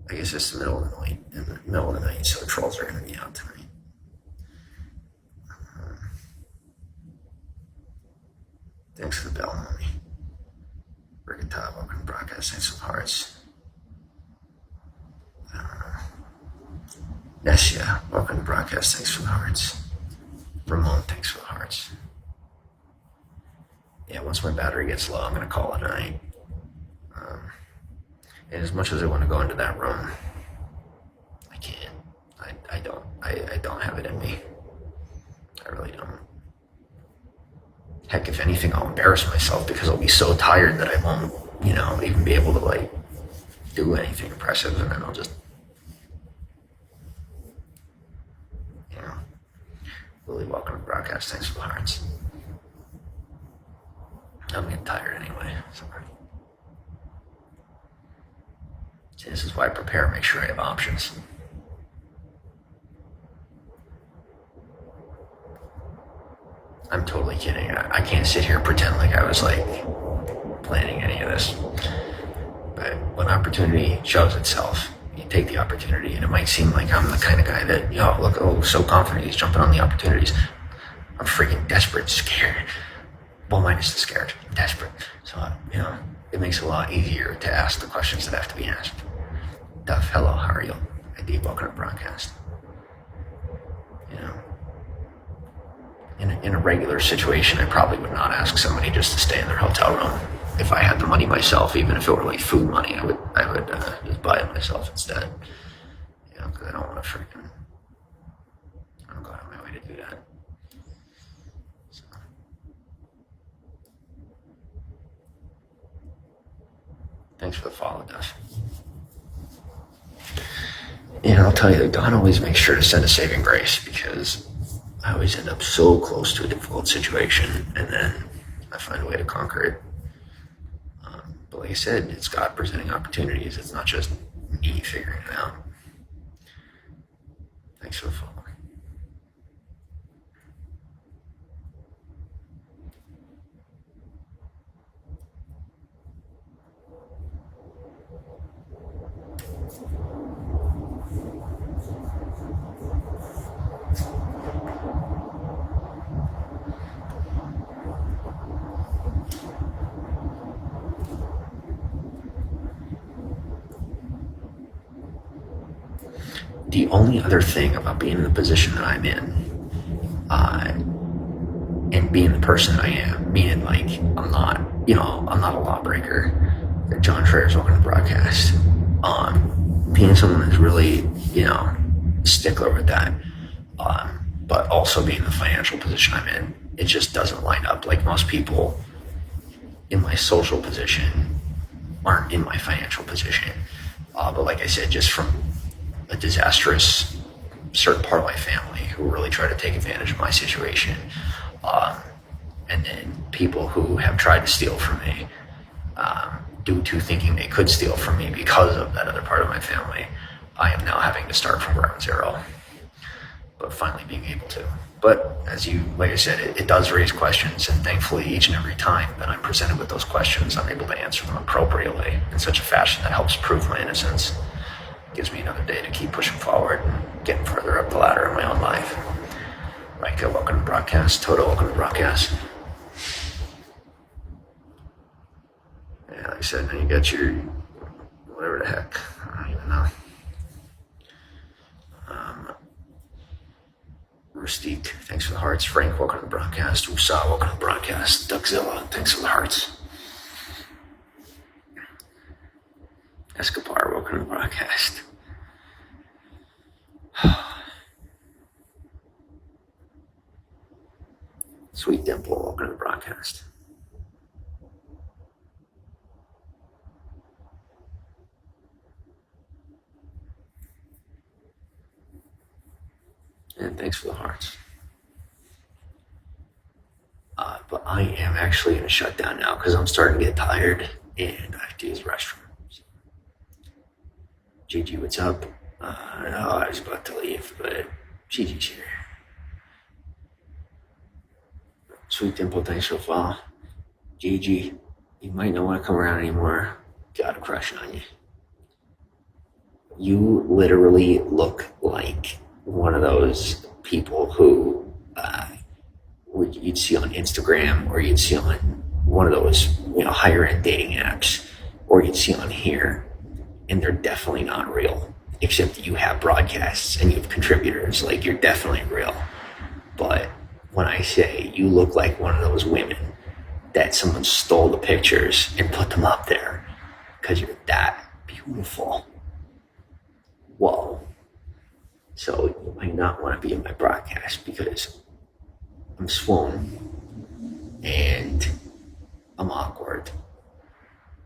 I guess it's the middle of the night, so the trolls are going to be out tonight. Thanks for the bell, Naomi. Rigatah, welcome to broadcast. Thanks for the hearts. Nessia, welcome to broadcast. Thanks for the hearts. Ramon, thanks for the hearts. Yeah, once my battery gets low, I'm going to call it a night. And as much as I want to go into that room, I can't. I don't have it in me. I really don't. Heck, if anything, I'll embarrass myself because I'll be so tired that I won't, even be able to, like, do anything impressive, and then I'll just, Lily, welcome to broadcast. Thanks for the hearts. I'm getting tired anyway. Sorry. See, this is why I prepare, make sure I have options. I'm totally kidding. I can't sit here and pretend like I was, like, planning any of this. But when opportunity shows itself, you take the opportunity, and it might seem like I'm the kind of guy that, so confident he's jumping on the opportunities. I'm freaking desperate, scared. Well, minus the scared, I'm desperate. So, it makes it a lot easier to ask the questions that have to be asked. Duff, hello, how are you? ID, welcome to broadcast. In a regular situation, I probably would not ask somebody just to stay in their hotel room. If I had the money myself, even if it were like food money, I would just buy it myself instead. Because I don't want to I don't go out of my way to do that. So. Thanks for the follow, Duff. I'll tell you, God always makes sure to send a saving grace, because I always end up so close to a difficult situation, and then I find a way to conquer it. But like I said, it's God presenting opportunities. It's not just me figuring it out. Thanks for the follow. The only other thing about being in the position that I'm in, and being the person that I am, meaning like I'm not a lawbreaker. John Schreier's welcome to broadcast. Being someone that's really, stickler with that, but also being the financial position I'm in, it just doesn't line up. Like most people in my social position, aren't in my financial position. But like I said, just from a disastrous certain part of my family who really try to take advantage of my situation. And then people who have tried to steal from me due to thinking they could steal from me because of that other part of my family. I am now having to start from ground zero, but finally being able to. But like I said, it does raise questions, and thankfully each and every time that I'm presented with those questions, I'm able to answer them appropriately in such a fashion that helps prove my innocence. It gives me another day to keep pushing forward and getting further up the ladder in my own life. Right, welcome to the broadcast. Toto, welcome to the broadcast. Yeah, like I said, now you got your whatever the heck. I don't even know. Rustique, thanks for the hearts. Frank, welcome to the broadcast. Usa, welcome to the broadcast. Duckzilla, thanks for the hearts. Escapar, welcome to the broadcast. Sweet Dimple, welcome to the broadcast. And thanks for the hearts. But I am actually going to shut down now because I'm starting to get tired and I have to use the restroom. Gigi, what's up? I was about to leave, but Gigi's here. Sweet Dimple, thanks for the follow. Gigi, you might not want to come around anymore. Got a crush on you. You literally look like one of those people who you'd see on Instagram, or you'd see on one of those higher end dating apps, or you'd see on here, and they're definitely not real. Except that you have broadcasts and you have contributors, like you're definitely real. But when I say you look like one of those women that someone stole the pictures and put them up there because you're that beautiful. Whoa. So you might not want to be in my broadcast because I'm swollen and I'm awkward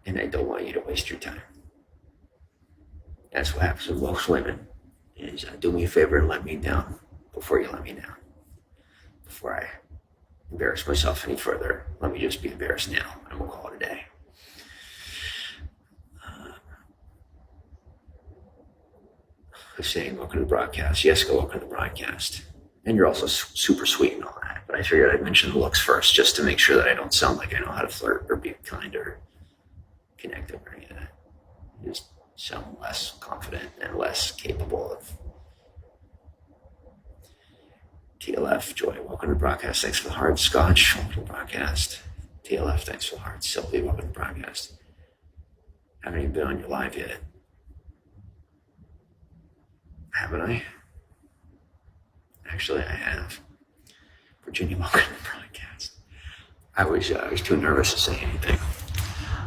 and I don't want you to waste your time. That's what happens with most women is do me a favor and let me down before you let me down. Before I embarrass myself any further, let me just be embarrassed now and we'll call it a day. Hussein, welcome to the broadcast. Jessica, welcome to the broadcast. And you're also super sweet and all that. But I figured I'd mention the looks first just to make sure that I don't sound like I know how to flirt or be kind or connected or any of that. Just sound less confident and less capable of. TLF, Joy, welcome to the broadcast. Thanks for the heart. Scotch, welcome to the broadcast. TLF, thanks for the heart. Sylvie, welcome to the broadcast. Haven't even been on your live yet. Haven't I? Actually, I have. Virginia, welcome to the broadcast. I was too nervous to say anything.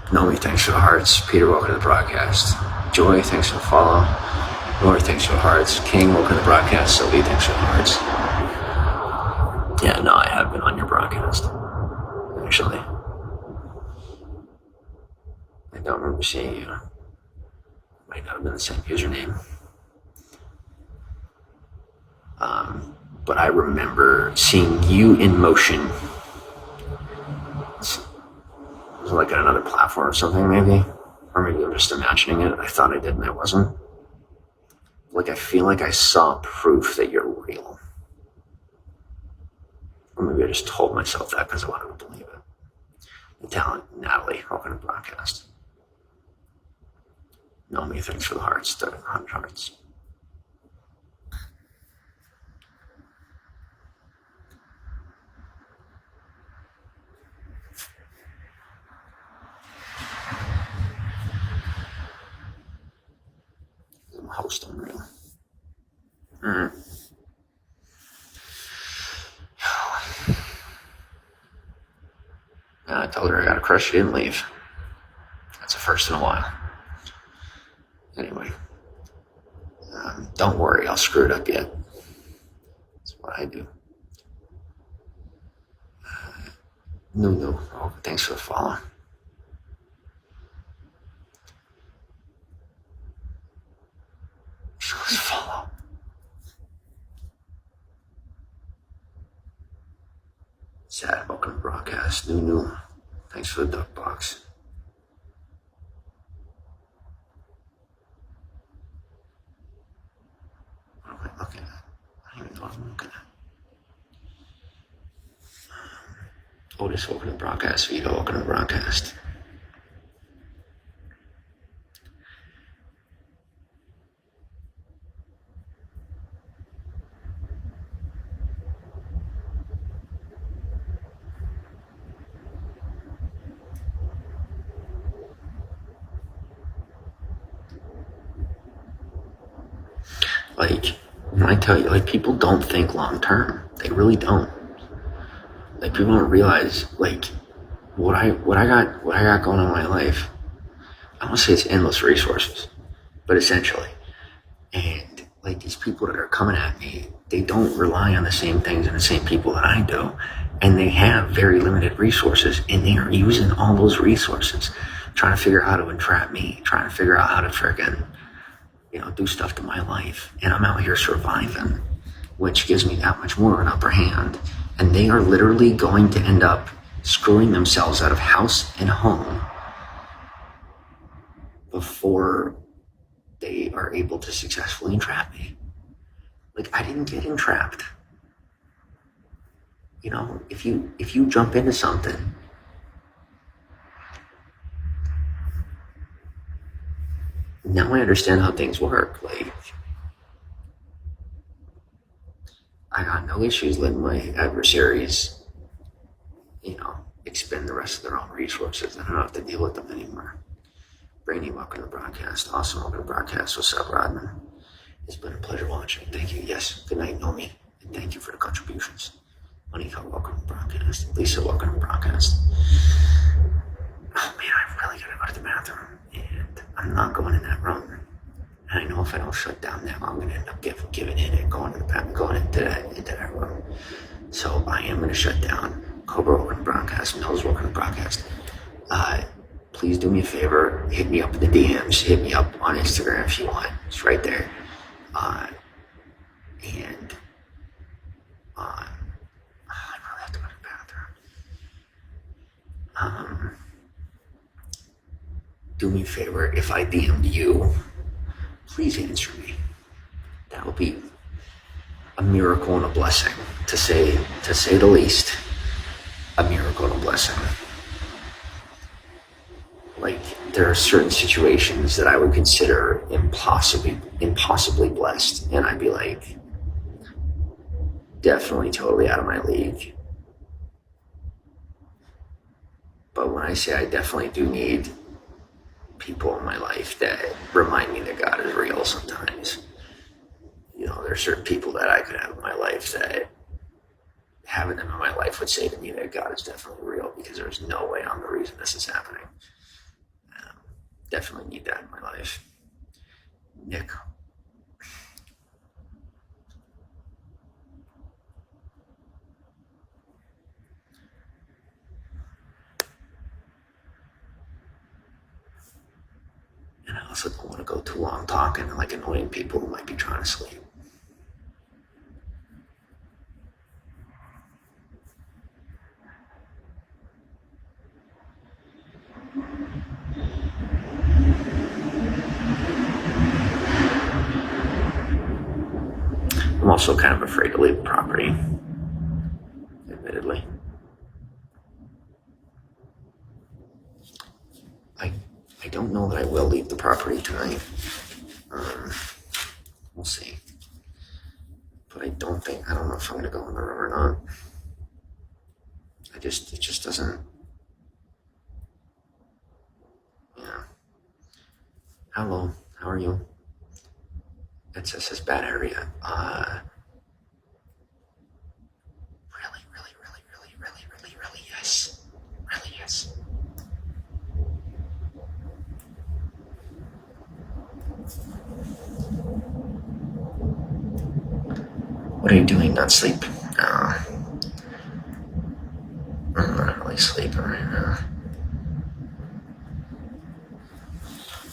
Nomi, thanks for the hearts. Peter, welcome to the broadcast. Joy, thanks for the follow. Laura, thanks for the hearts. King, welcome to the broadcast. Sylvie, thanks for the hearts. Yeah, no, I have been on your broadcast. Actually. I don't remember seeing you. Might not have been the same username. But I remember seeing you in motion. It was like on another platform or something, maybe. Or maybe I'm just imagining it. I thought I did and I wasn't. Like, I feel like I saw proof that you're real. Or maybe I just told myself that because I wanted to believe it. The talent, Natalie, welcome to the broadcast. Nomi, thanks for the hearts, the 100 hearts. I'm a host on real. I told her I got a crush, she didn't leave. That's a first in a while. Anyway, don't worry, I'll screw it up yet. That's what I do. No. Oh, thanks for the follow. Just follow. Sad, welcome to broadcast. New. Thanks for the duck box. What am I looking at? I don't even know what I'm looking at. Otis, welcome to broadcast. Vito, welcome to broadcast. Like, when I tell you, like, people don't think long term. They really don't. Like, people don't realize, like, what I got going on in my life. I don't say it's endless resources, but essentially. And like, these people that are coming at me, they don't rely on the same things and the same people that I do. And they have very limited resources, and they are using all those resources, trying to figure out how to entrap me, trying to figure out how to freaking, do stuff to my life. And I'm out here surviving, which gives me that much more of an upper hand. And they are literally going to end up screwing themselves out of house and home before they are able to successfully entrap me. Like, I didn't get entrapped. If you jump into something, now I understand how things work. Like, I got no issues letting my adversaries, expend the rest of their own resources. I don't have to deal with them anymore. Brainy, welcome to the broadcast. Awesome, welcome to the broadcast. What's up, Rodman? It's been a pleasure watching. Thank you. Yes, good night, Nomi. And thank you for the contributions. Monica, welcome to the broadcast. Lisa, welcome to the broadcast. Oh man, I really gotta go to the bathroom. And I'm not going in that room. And I know if I don't shut down now, I'm gonna end up giving in and going into that room. So I am gonna shut down. Cobra, welcome to the broadcast. Mills, welcome to the broadcast. Please do me a favor, hit me up in the DMs, hit me up on Instagram if you want. It's right there. I really have to go to the bathroom. Do me a favor, if I DM'd you, please answer me. That would be a miracle and a blessing, to say the least. A miracle and a blessing. Like, there are certain situations that I would consider impossibly blessed, and I'd be like, definitely totally out of my league. But when I say I definitely do need people in my life that remind me that God is real sometimes, there's certain people that I could have in my life that having them in my life would say to me that God is definitely real, because there's no way I'm the reason this is happening. Definitely need that in my life. Nick. And I also don't want to go too long talking and like annoying people who might be trying to sleep. I'm also kind of afraid to leave the property, admittedly. I don't know that I will leave the property tonight. We'll see. But I don't know if I'm going to go in the room or not. It just doesn't, Hello, how are you? It says bad area. Really, yes. Really, yes. What are you doing? Not sleeping? I'm not really sleeping right now.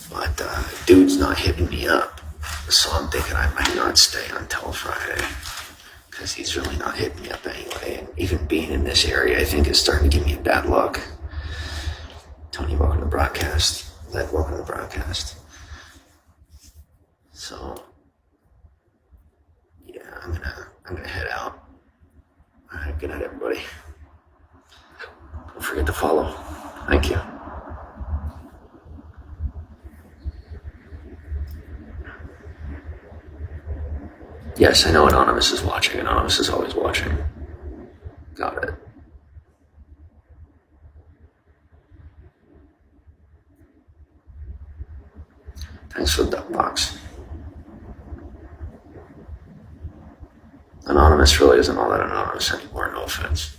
But dude's not hitting me up. So I'm thinking I might not stay until Friday, because he's really not hitting me up anyway. And even being in this area, I think, is starting to give me a bad luck. Tony, welcome to the broadcast. Led, welcome to the broadcast. So, yeah, I'm gonna head out. All right, good night, everybody. Don't forget to follow. Thank you. Yes, I know Anonymous is watching. Anonymous is always watching. Got it. Thanks for the duck box. Anonymous really isn't all that anonymous anymore, no offense.